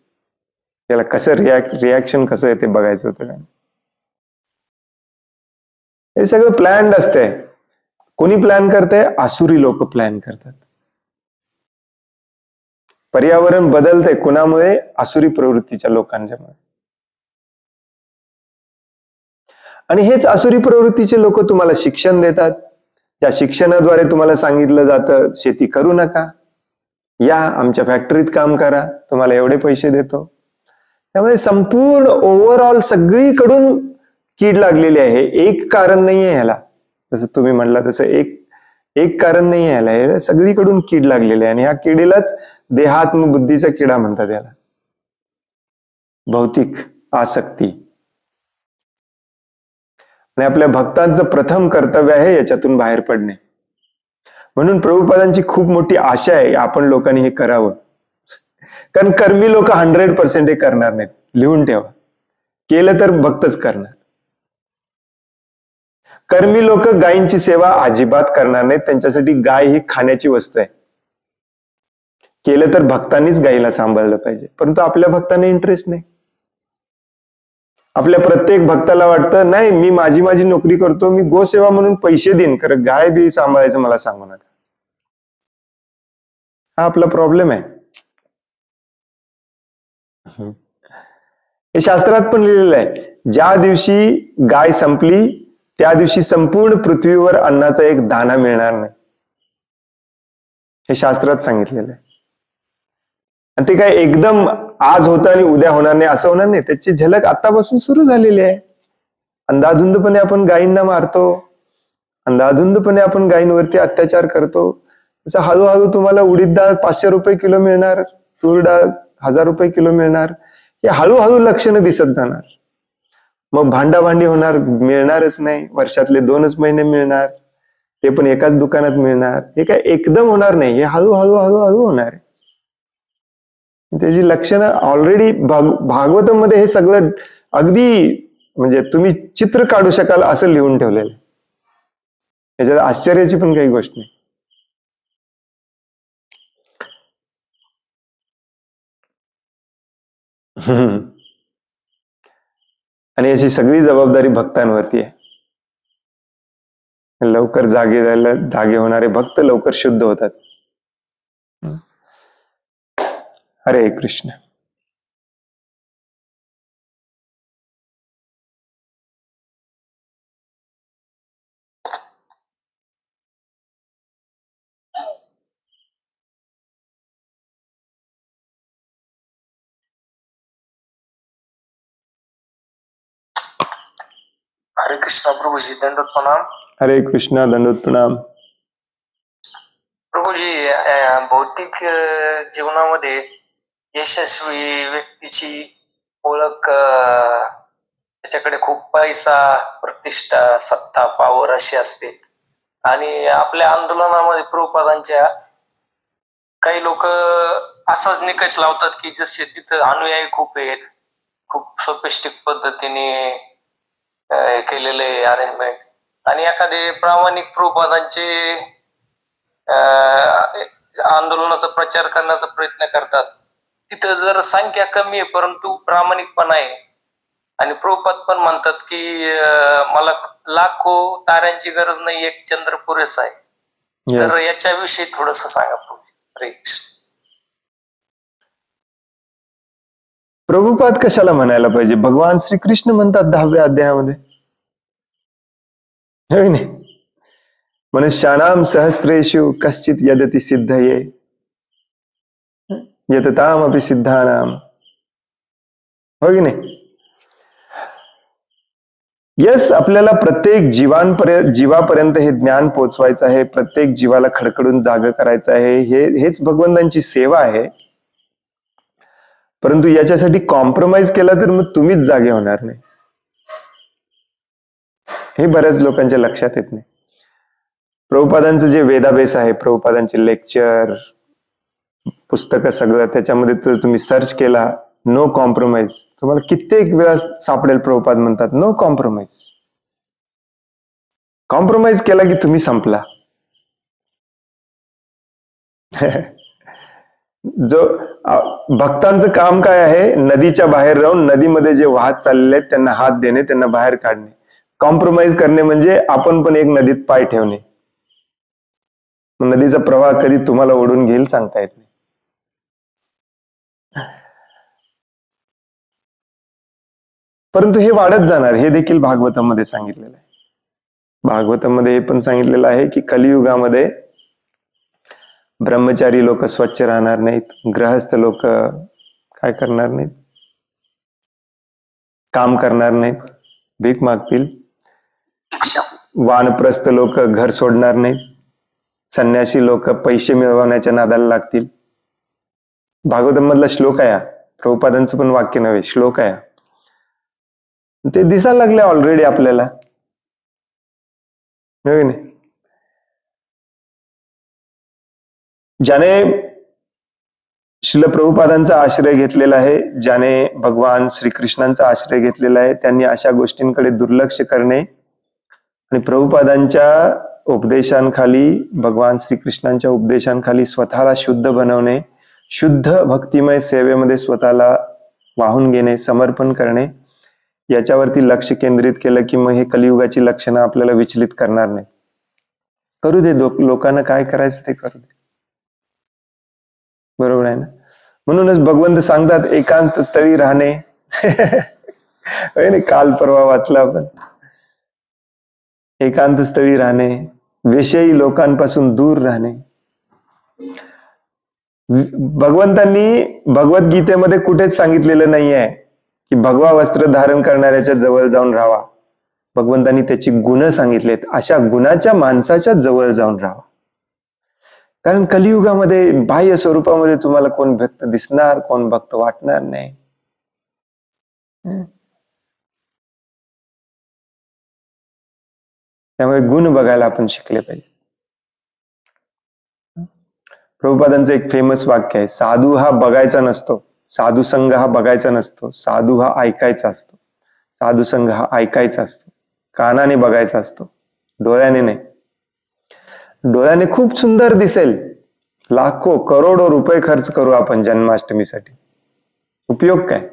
Speaker 1: त्याला कसं रिॲक्शन कसं आहे ते बघायचं होतं. हे सगळं प्लॅन्ड असतंय. कोणी प्लॅन करतंय? आसुरी लोक प्लॅन करतात. पर्यावरण बदलतंय कुणामुळे? आसुरी प्रवृत्तीच्या लोकांच्यामुळे. आणि हेच आसुरी प्रवृत्तीचे लोक तुम्हाला शिक्षण देतात. त्या शिक्षणाद्वारे तुम्हाला सांगितलं जातं शेती करू नका, या आमच्या फॅक्टरीत काम करा, तुम्हाला एवढे पैसे देतो. त्यामुळे संपूर्ण ओव्हरऑल सगळीकडून कीड लागलेली आहे. एक कारण नाहीये ह्याला, जसं तुम्ही म्हणला तसं एक कारण नाहीये ह्याला. सगळीकडून कीड लागलेली आहे. आणि ह्या किडीलाच देहात्मबुद्धीचा किडा म्हणतात याला. भौतिक आसक्ती. आणि आपल्या भक्तांचं प्रथम कर्तव्य आहे याच्यातून बाहेर पडणे. म्हणून प्रभुपादांची खूप मोठी आशा आहे आपण लोकांनी हे करावं. कारण कर्मी लोक 100% हे करणार नाहीत. लिहून ठेवा. केलं तर भक्तच करणार. कर्मी लोक गायींची सेवा अजिबात करणार नाहीत. त्यांच्यासाठी गाय ही खाण्याची वस्तू आहे. केलं तर भक्तांनीच गायीला सांभाळलं पाहिजे. परंतु आपल्या भक्तांना इंटरेस्ट नाही. आपल्या प्रत्येक भक्ताला वाटतं नाही, मी माझी नोकरी करतो, मी गोसेवा म्हणून पैसे देईन, खरं गाय बी सांभाळायचं मला सांगू नका. हा आपला प्रॉब्लेम आहे. हे शास्त्रात पण लिहिलेलं आहे, ज्या दिवशी गाय संपली त्या दिवशी संपूर्ण पृथ्वीवर अन्नाचा एक दाणा मिळणार नाही. हे शास्त्रात सांगितलेलं आहे. आणि ते काय एकदम आज होतं आणि उद्या होणार नाही असं होणार नाही. त्याची झलक आतापासून सुरू झालेली आहे. अंधाधुंदपणे आपण गायींना मारतो, अंधाधुंदपणे आपण गायींवरती अत्याचार करतो. तसं हळूहळू तुम्हाला उडीद डाळ 500 रुपये किलो मिळणार, तूर डाळ 1000 रुपये किलो मिळणार. हे हळूहळू लक्षणं दिसत जाणार. मग भांडाभांडी होणार, मिळणारच नाही. वर्षातले 2च महिने मिळणार, ते पण एकाच दुकानात मिळणार. हे काय एकदम होणार नाही, हे हळूहळू हळूहळू होणार आहे. त्याची लक्षणं ऑलरेडी भागवतम मध्ये हे सगळं अगदी म्हणजे तुम्ही चित्र काढू शकाल असं लिहून ठेवलेलं आहे. याच्यात आश्चर्याची पण काही गोष्ट नाही. आणि याची सगळी जबाबदारी भक्तांवरती आहे. लवकर जागे होणारे भक्त लवकर शुद्ध होतात. हरे कृष्ण.
Speaker 5: हरे कृष्णा प्रभुजी, दंडवत प्रणाम.
Speaker 1: हरे कृष्णा, दंडवत प्रणाम.
Speaker 5: प्रभुजी, भौतिक जीवनामध्ये यशस्वी व्यक्तीची ओळख त्याच्याकडे खूप पैसा, प्रतिष्ठा, सत्ता, पावर अशी असते. आणि आपल्या आंदोलनामध्ये प्रभुपादांच्या काही लोक असाच निकष लावतात की जसे तिथं अनुयायी खूप आहेत, खूप सोफिस्टिक पद्धतीने केलेले अरेंजमेंट, आणि एखादे प्रामाणिक प्रभुपादांचे आंदोलनाचा प्रचार करण्याचा प्रयत्न करतात. तिथं जर संख्या कमी आहे परंतु प्रामाणिकपणा आहे. आणि प्रभुपाद पण म्हणतात की मला लाखो ताऱ्यांची गरज नाही, एक चंद्र पुरेसा आहे. तर याच्याविषयी थोडस सांगा प्रभू. हरे कृष्ण.
Speaker 1: प्रभुपाद कशाला म्हणायला पाहिजे? भगवान श्रीकृष्ण म्हणतात 10व्या अध्यायामध्ये, होय नाही, मनुष्याणाम सहस्रेषु कश्चित यदति सिद्धये यततामपि सिद्धानाम, हो की नाही. यस, आपल्याला प्रत्येक जीवापर्यंत हे ज्ञान पोचवायचं आहे. प्रत्येक जीवाला खडखडून जाग करायचं आहे. हेच भगवंतांची सेवा आहे. परंतु याच्यासाठी कॉम्प्रोमाइज केला तर मग तुम्हीच जागे होणार नाही. हे बऱ्याच लोकांच्या लक्षात येत नाही. प्रभुपादांचं जे वेदाबेस आहे, प्रभुपादांचे लेक्चर, पुस्तकं सगळं, त्याच्यामध्ये तर तुम्ही सर्च केला, नो कॉम्प्रोमाइज, तुम्हाला कित्येक वेळा सापडेल. प्रभुपाद म्हणतात नो कॉम्प्रोमाइज. कॉम्प्रोमाइज केला की तुम्ही संपला. जो भक्तांचं काम काय आहे? नदीच्या बाहेर राहून नदीमध्ये जे वाहत चाललेले आहेत त्यांना हात देणे, त्यांना बाहेर काढणे. कॉम्प्रोमाइज करणे म्हणजे आपण पण एक नदीत पाय ठेवणे. नदीचा प्रवाह कधी तुम्हाला ओढून घेईल सांगता येत नाही. परंतु हे वाढत जाणार, हे देखील भागवतामध्ये सांगितलेलं आहे. भागवतामध्ये हे पण सांगितलेलं आहे की कलियुगामध्ये ब्रह्मचारी लोक स्वच्छ राहणार नाहीत, ग्रहस्थ लोक काय करणार नाहीत, काम करणार नाहीत, भीक मागतील. वानप्रस्थ लोक घर सोडणार नाहीत, संन्यासी लोक पैसे मिळवण्याच्या नादाला लागतील. भागवतामधला श्लोक आहे, प्रभुपादांचं पण वाक्य नव्हे, श्लोक आहे. ते दिसायला लागले ऑलरेडी आपल्याला, नाही. ज्याने श्रील प्रभुपादांचा आश्रय घेतलेला आहे, ज्याने भगवान श्रीकृष्णांचा आश्रय घेतलेला आहे, त्यांनी अशा गोष्टींकडे दुर्लक्ष करणे आणि प्रभुपादांच्या उपदेशांखाली, भगवान श्रीकृष्णांच्या उपदेशांखाली स्वतःला शुद्ध बनवणे, शुद्ध भक्तिमय सेवेमध्ये स्वतःला वाहून घेणे, समर्पण करणे, याच्यावरती लक्ष केंद्रित केलं की मग हे कलियुगाची लक्षणं आपल्याला विचलित करणार नाही. करू दे, लोकांना काय करायचं ते करू दे. बरोबर आहे ना? म्हणूनच भगवंत सांगतात एकांत स्थळी राहणे. काल परवा वाचला आपण. एकांत स्थळी राहणे, विषयी लोकांपासून दूर राहणे. भगवंतांनी भगवद्गीतेमध्ये कुठेच सांगितलेलं नाहीये की भगवा वस्त्र धारण करणाऱ्याच्या जवळ जाऊन राहावा. भगवंतांनी त्याची गुण सांगितलेत. अशा गुणाच्या माणसाच्या जवळ जाऊन राहावा. कारण कलियुगामध्ये बाह्य स्वरूपामध्ये तुम्हाला कोण भक्त दिसणार, कोण भक्त वाटणार नाही. त्यामुळे गुण बघायला आपण शिकले पाहिजे. प्रभुपादांचं एक फेमस वाक्य आहे, साधू हा बघायचा नसतो, साधू संघ हा बघायचा नसतो, साधू हा ऐकायचा असतो. साधू संघ हा ऐकायचा असतो, कानाने बघायचा असतो, डोळ्याने नाही. डोळ्याने खूप सुंदर दिसेल, लाखो करोडो रुपये खर्च करू आपण जन्माष्टमीसाठी, उपयोग काय?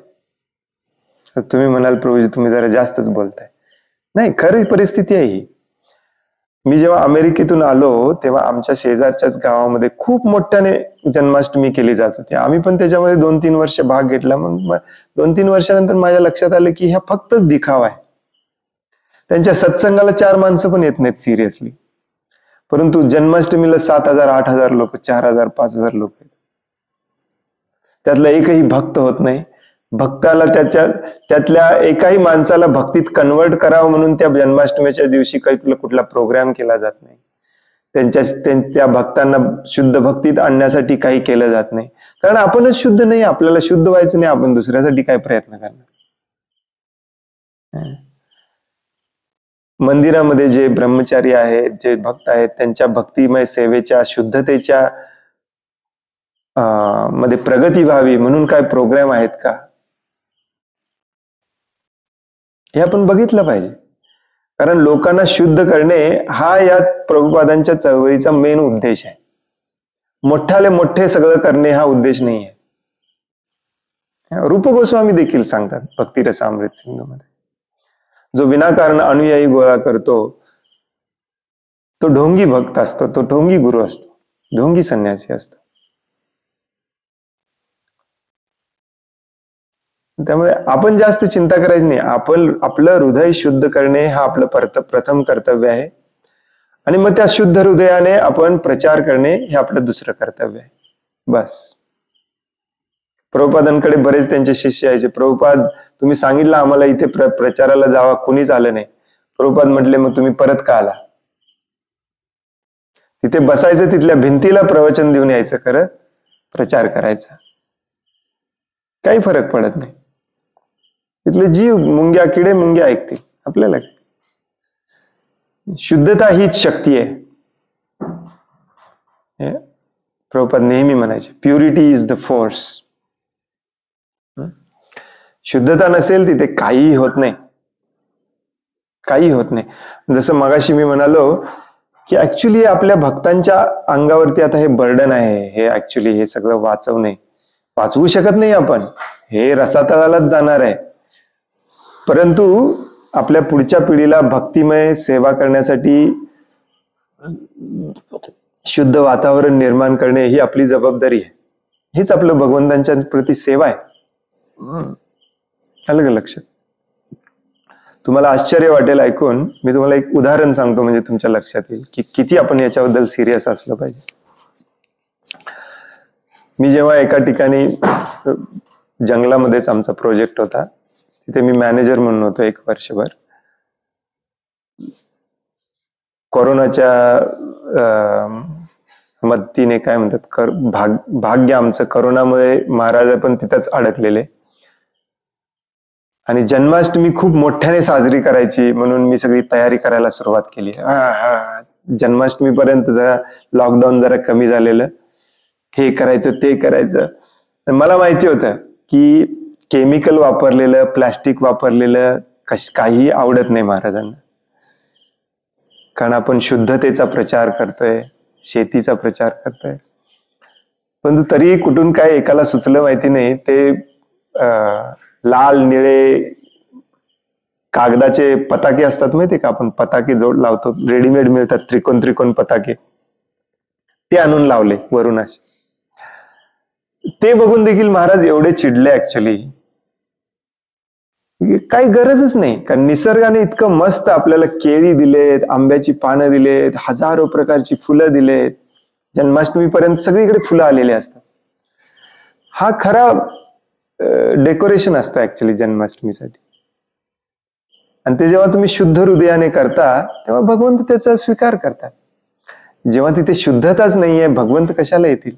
Speaker 1: तर तुम्ही म्हणाल प्रभूजी तुम्ही जरा जास्तच बोलताय. नाही, खरी परिस्थिती आहे ही. मी जेव्हा अमेरिकेतून आलो तेव्हा आमच्या शेजारच्याच गावामध्ये खूप मोठ्याने जन्माष्टमी केली जात होती. आम्ही पण त्याच्यामध्ये 2-3 वर्ष भाग घेतला. मग 2-3 वर्षानंतर माझ्या लक्षात आलं की ह्या फक्तच दिखावा आहे. त्यांच्या सत्संगाला 4 माणसं पण येत नाहीत सिरियसली, परंतु जन्माष्टमीला 7,000, 8,000 लोक, 4,000, 5,000 लोक. त्यातला एकही भक्त होत नाही. भक्ताला त्यातल्या एकाही माणसाला भक्तीत कन्वर्ट करावं म्हणून त्या जन्माष्टमीच्या दिवशी काही कुठला प्रोग्राम केला जात नाही. त्या भक्तांना शुद्ध भक्तीत आणण्यासाठी काही केलं जात नाही. कारण आपणच शुद्ध नाही, आपल्याला शुद्ध व्हायचं नाही, आपण दुसऱ्यासाठी काय प्रयत्न करणार. मंदिरामध्ये जे ब्रह्मचारी आहेत, जे भक्त आहेत, त्यांच्या भक्तिमय सेवेच्या शुद्धतेच्या मध्ये प्रगती व्हावी म्हणून काय प्रोग्राम आहेत का, हे आपण बघितलं पाहिजे. कारण लोकांना शुद्ध करणे हा या प्रभुपादांच्या चळवळीचा मेन उद्देश आहे. मोठाले मोठे सगळं करणे हा उद्देश नाही आहे. रूप गोस्वामी देखील सांगतात भक्तिरसामृत सिंधूमध्ये, जो विनाकारण अनुयायी गोळा करतो तो ढोंगी भक्त असतो, तो ढोंगी गुरु असतो, ढोंगी संन्यासी असतो. त्यामुळे आपण जास्त चिंता करायची नाही. आपलं हृदय शुद्ध करणे हा आपलं प्रथम कर्तव्य आहे, आणि मग त्या शुद्ध हृदयाने आपण प्रचार करणे हे आपलं दुसरं कर्तव्य आहे. बस. प्रभुपादांकडे बरेच त्यांचे शिष्य यायचे, प्रभुपाद तुम्ही सांगितलं आम्हाला इथे प्रचाराला जावा, कुणीच आलं नाही. प्रभुपाद म्हटले मग तुम्ही परत का आला? तिथे बसायचं, तिथल्या भिंतीला प्रवचन देऊन यायचं, खरं प्रचार करायचा, काही फरक पडत नाही. तिथले जीव मुंग्या, किडे मुंग्या ऐकतील आपल्याला. शुद्धता हीच शक्ती आहे. प्रभुपाद नेहमी म्हणायचे, प्युरिटी इज द फोर्स. शुद्धता नसेल तिथे काहीही होत नाही, काही होत नाही. जसं मगाशी मी म्हणालो की ऍक्च्युली आपल्या भक्तांच्या अंगावरती आता हे बर्डन आहे, हे ऍक्च्युली हे सगळं वाचवू शकत नाही आपण, हे रसातळालाच जाणार आहे. परंतु आपल्या पुढच्या पिढीला भक्तिमय सेवा करण्यासाठी शुद्ध वातावरण निर्माण करणे ही आपली जबाबदारी आहे. हेच आपलं भगवंतांच्या प्रती सेवा आहे. अलग लक्षात. तुम्हाला आश्चर्य वाटेल ऐकून, मी तुम्हाला एक उदाहरण सांगतो म्हणजे तुमच्या लक्षात येईल की किती आपण याच्याबद्दल सिरियस असलं पाहिजे. मी जेव्हा एका ठिकाणी जंगलामध्येच आमचा प्रोजेक्ट होता, तिथे मी मॅनेजर म्हणून होतो 1 वर्षभर. कोरोनाच्या मदतीने काय म्हणतात, भाग्य आमचं करोनामुळे महाराज पण तिथंच अडकलेले, आणि जन्माष्टमी खूप मोठ्याने साजरी करायची म्हणून मी सगळी तयारी करायला सुरुवात केली. जन्माष्टमीपर्यंत जरा लॉकडाऊन जरा कमी झालेलं, हे करायचं ते करायचं. तर मला माहिती होतं की केमिकल वापरलेलं, प्लास्टिक वापरलेलं काही आवडत नाही महाराजांना. कारण आपण शुद्धतेचा प्रचार करतोय, शेतीचा प्रचार करतोय. परंतु तरी कुठून काय एकाला सुचलं माहिती नाही, ते लाल निळे कागदाचे पताके असतात माहिती का, आपण पताके जोड लावतो, रेडीमेड मिळतात त्रिकोण त्रिकोण पताके, ते आणून लावले वरून असे. ते बघून देखील महाराज एवढे चिडले. ऍक्च्युली काही गरजच नाही, कारण निसर्गाने इतकं मस्त आपल्याला केळी दिलेत, आंब्याची पानं दिलेत, हजारो प्रकारची फुलं दिलेत, जन्माष्टमी पर्यंत सगळीकडे फुलं आलेले असतात. हा खरा डेकोरेशन असतं ऍक्च्युली जन्माष्टमीसाठी. आणि ते जेव्हा तुम्ही शुद्ध हृदयाने करता तेव्हा भगवंत त्याचा स्वीकार करतात. जेव्हा तिथे शुद्धताच नाहीये, भगवंत कशाला येतील?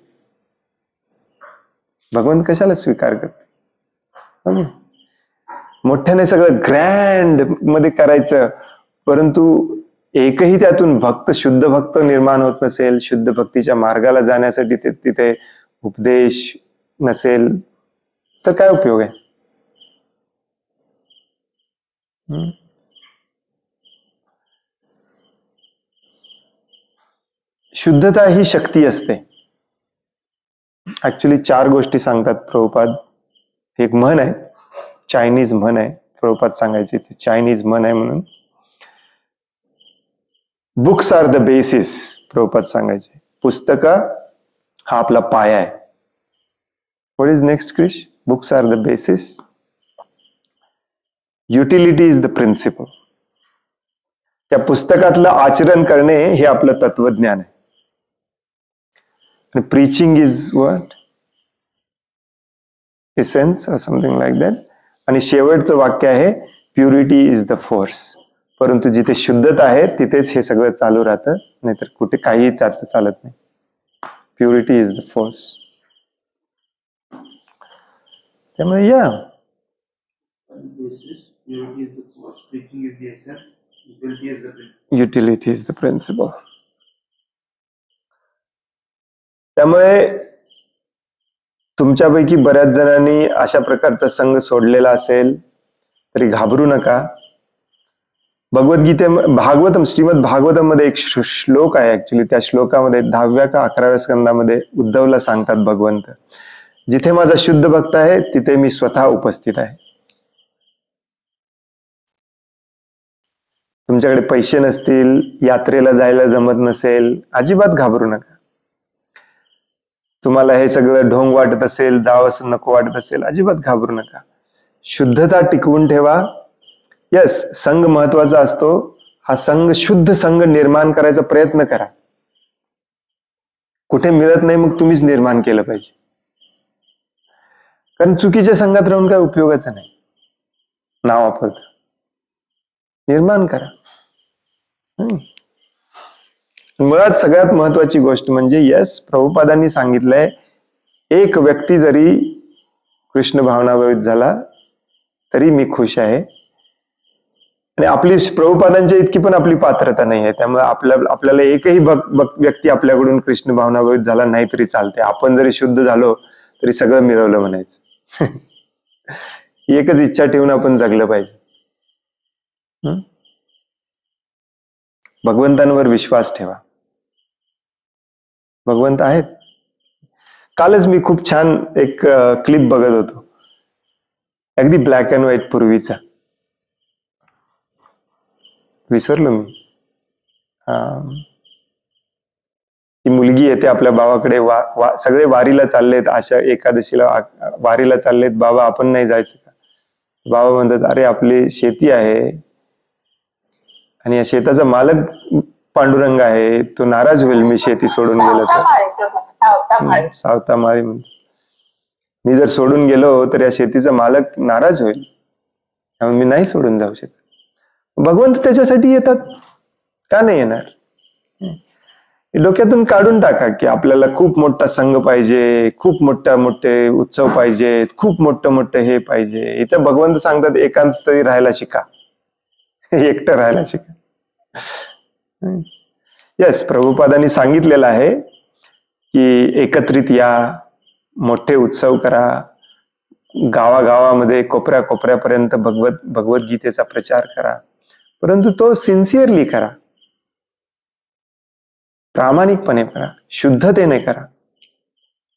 Speaker 1: भगवंत कशाला स्वीकार करते? मोठ्याने सगळं ग्रँड मध्ये करायचं, परंतु एकही त्यातून शुद्ध भक्त निर्माण होत नसेल, शुद्ध भक्तीच्या मार्गाला जाण्यासाठी तिथे उपदेश नसेल, तर काय उपयोग आहे? शुद्धता ही शक्ती असते. ऍक्च्युली 4 गोष्टी सांगतात प्रभुपाद. एक म्हण आहे, चायनीज म्हण आहे, प्रभुपाद सांगायची चायनीज म्हण आहे म्हणून. Books are the basis, Prabhupada सांगायचे. पुस्तक हा आपला पाया आहे. What is next Krish? Books are the basis. Utility is the principle. त्या पुस्तकातलं आचरण करणे हे आपलं तत्वज्ञान आहे. आणि preaching is what? Essence or something like that. आणि शेवटचं वाक्य आहे प्युरिटी इज द फोर्स. परंतु जिथे शुद्धता आहे तिथेच हे सगळं चालू राहतं, नाहीतर कुठे काही त्यात चालत नाही. Purity is the force. त्यामुळे युटिलिटी इज द प्रिन्सिपल. त्यामुळे तुमच्यापैकी बऱ्याच जणांनी अशा प्रकारचा संघ सोडलेला असेल तरी घाबरू नका. भगवद्गीते भागवतम, श्रीमद भागवतम मध्ये एक श्लोक आहे. ऍक्च्युली त्या श्लोकामध्ये 10व्या का 11व्या स्कंदामध्ये उद्धवला सांगतात भगवंत, जिथे माझा शुद्ध भक्त आहे तिथे मी स्वतः उपस्थित आहे. तुमच्याकडे पैसे नसतील, यात्रेला जायला जमत नसेल, अजिबात घाबरू नका. तुम्हाला हे सगळं ढोंग वाटत असेल, जावंसं नको वाटत असेल, अजिबात घाबरू नका. शुद्धता टिकवून ठेवा. यस, संघ महत्वाचा असतो. हा संघ, शुद्ध संघ निर्माण करायचा प्रयत्न करा. कुठे मिळत नाही मग तुम्हीच निर्माण केलं पाहिजे. कारण चुकीच्या संघात राहून काय उपयोगाचं नाही. नाव वापरता निर्माण करा. मुळात सगळ्यात महत्वाची गोष्ट म्हणजे यस, प्रभुपादांनी सांगितलंय, एक व्यक्ती जरी कृष्ण भावनाभावित झाला तरी मी खुश आहे. आणि आपली प्रभुपादांच्या इतकी पण आपली पात्रता नाही आहे. त्यामुळे आपल्याला एकही व्यक्ती आपल्याकडून कृष्ण भावनाभावित झाला नाही तरी चालते. आपण जरी शुद्ध झालो तरी सगळं मिळवलं म्हणायचं. एकच इच्छा ठेवून आपण जगलं पाहिजे. भगवंतांवर विश्वास ठेवा. भगवंत आहेत. कालच मी खूप छान एक क्लिप बघत होतो, अगदी ब्लॅक अँड व्हाईट पूर्वीचा, विसरलो मी. ती मुलगी येते आपल्या बाबाकडे, सगळे वारीला चाललेत, आषाढ एकादशीला वारीला चाललेत. बाबा आपण नाही जायचं का? बाबा म्हणतात, अरे आपली शेती आहे आणि या शेताचा मालक पांडुरंग आहे, तो नाराज होईल मी शेती सोडून गेलो तर. सावता माळी म्हणतो, मी जर सोडून गेलो तर या शेतीचा मालक नाराज होईल, त्यामुळे मी नाही सोडून जाऊ शकत. भगवंत त्याच्यासाठी येतात, का नाही येणार? डोक्यातून काढून टाका की आपल्याला खूप मोठा संघ पाहिजे, खूप मोठे उत्सव पाहिजेत, खूप मोठं हे पाहिजे. इथं भगवंत सांगतात एकांत तरी राहायला शिका, एकटं राहायला शिका. यस, प्रभुपादांनी सांगितलेलं आहे की एकत्रित या, मोठे उत्सव करा, गावागावामध्ये कोपऱ्या कोपऱ्यापर्यंत भगवद्गीतेचा प्रचार करा, परंतु तो सिन्सिअरली करा, प्रामाणिकपणे करा, शुद्धतेने करा.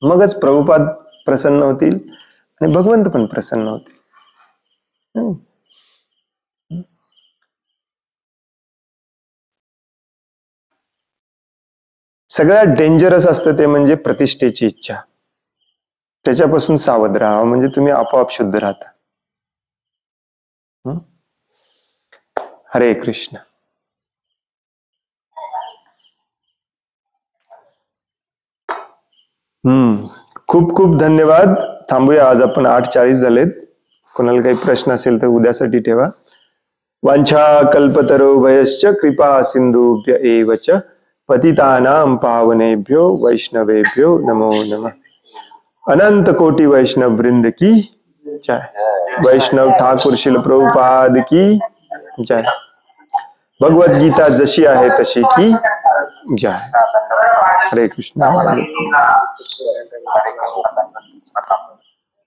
Speaker 1: मगच प्रभुपाद प्रसन्न होतील आणि भगवंत पण प्रसन्न होतील. सगळ्यात डेंजरस असतं ते म्हणजे प्रतिष्ठेची इच्छा. त्याच्यापासून सावध राहा, म्हणजे तुम्ही आपोआप शुद्ध राहता. हरे कृष्ण. खूप खूप धन्यवाद. थांबूया, आज आपण 8:40 झालेत. कोणाला काही प्रश्न असेल तर उद्यासाठी ठेवा. वांछा कल्पतरुभयश्च कृपा सिंधुभ्य एव च पतितानां पावनेभ्यो वैष्णवेभ्यो नमो नमः. अनंत कोटि वैष्णव वृंद की जय. वैष्णव ठाकुर शिल प्रभुपाद की जय. भगवद गीता जशी आहे तशी की जय. हरे कृष्ण.
Speaker 2: हरे कृष्ण.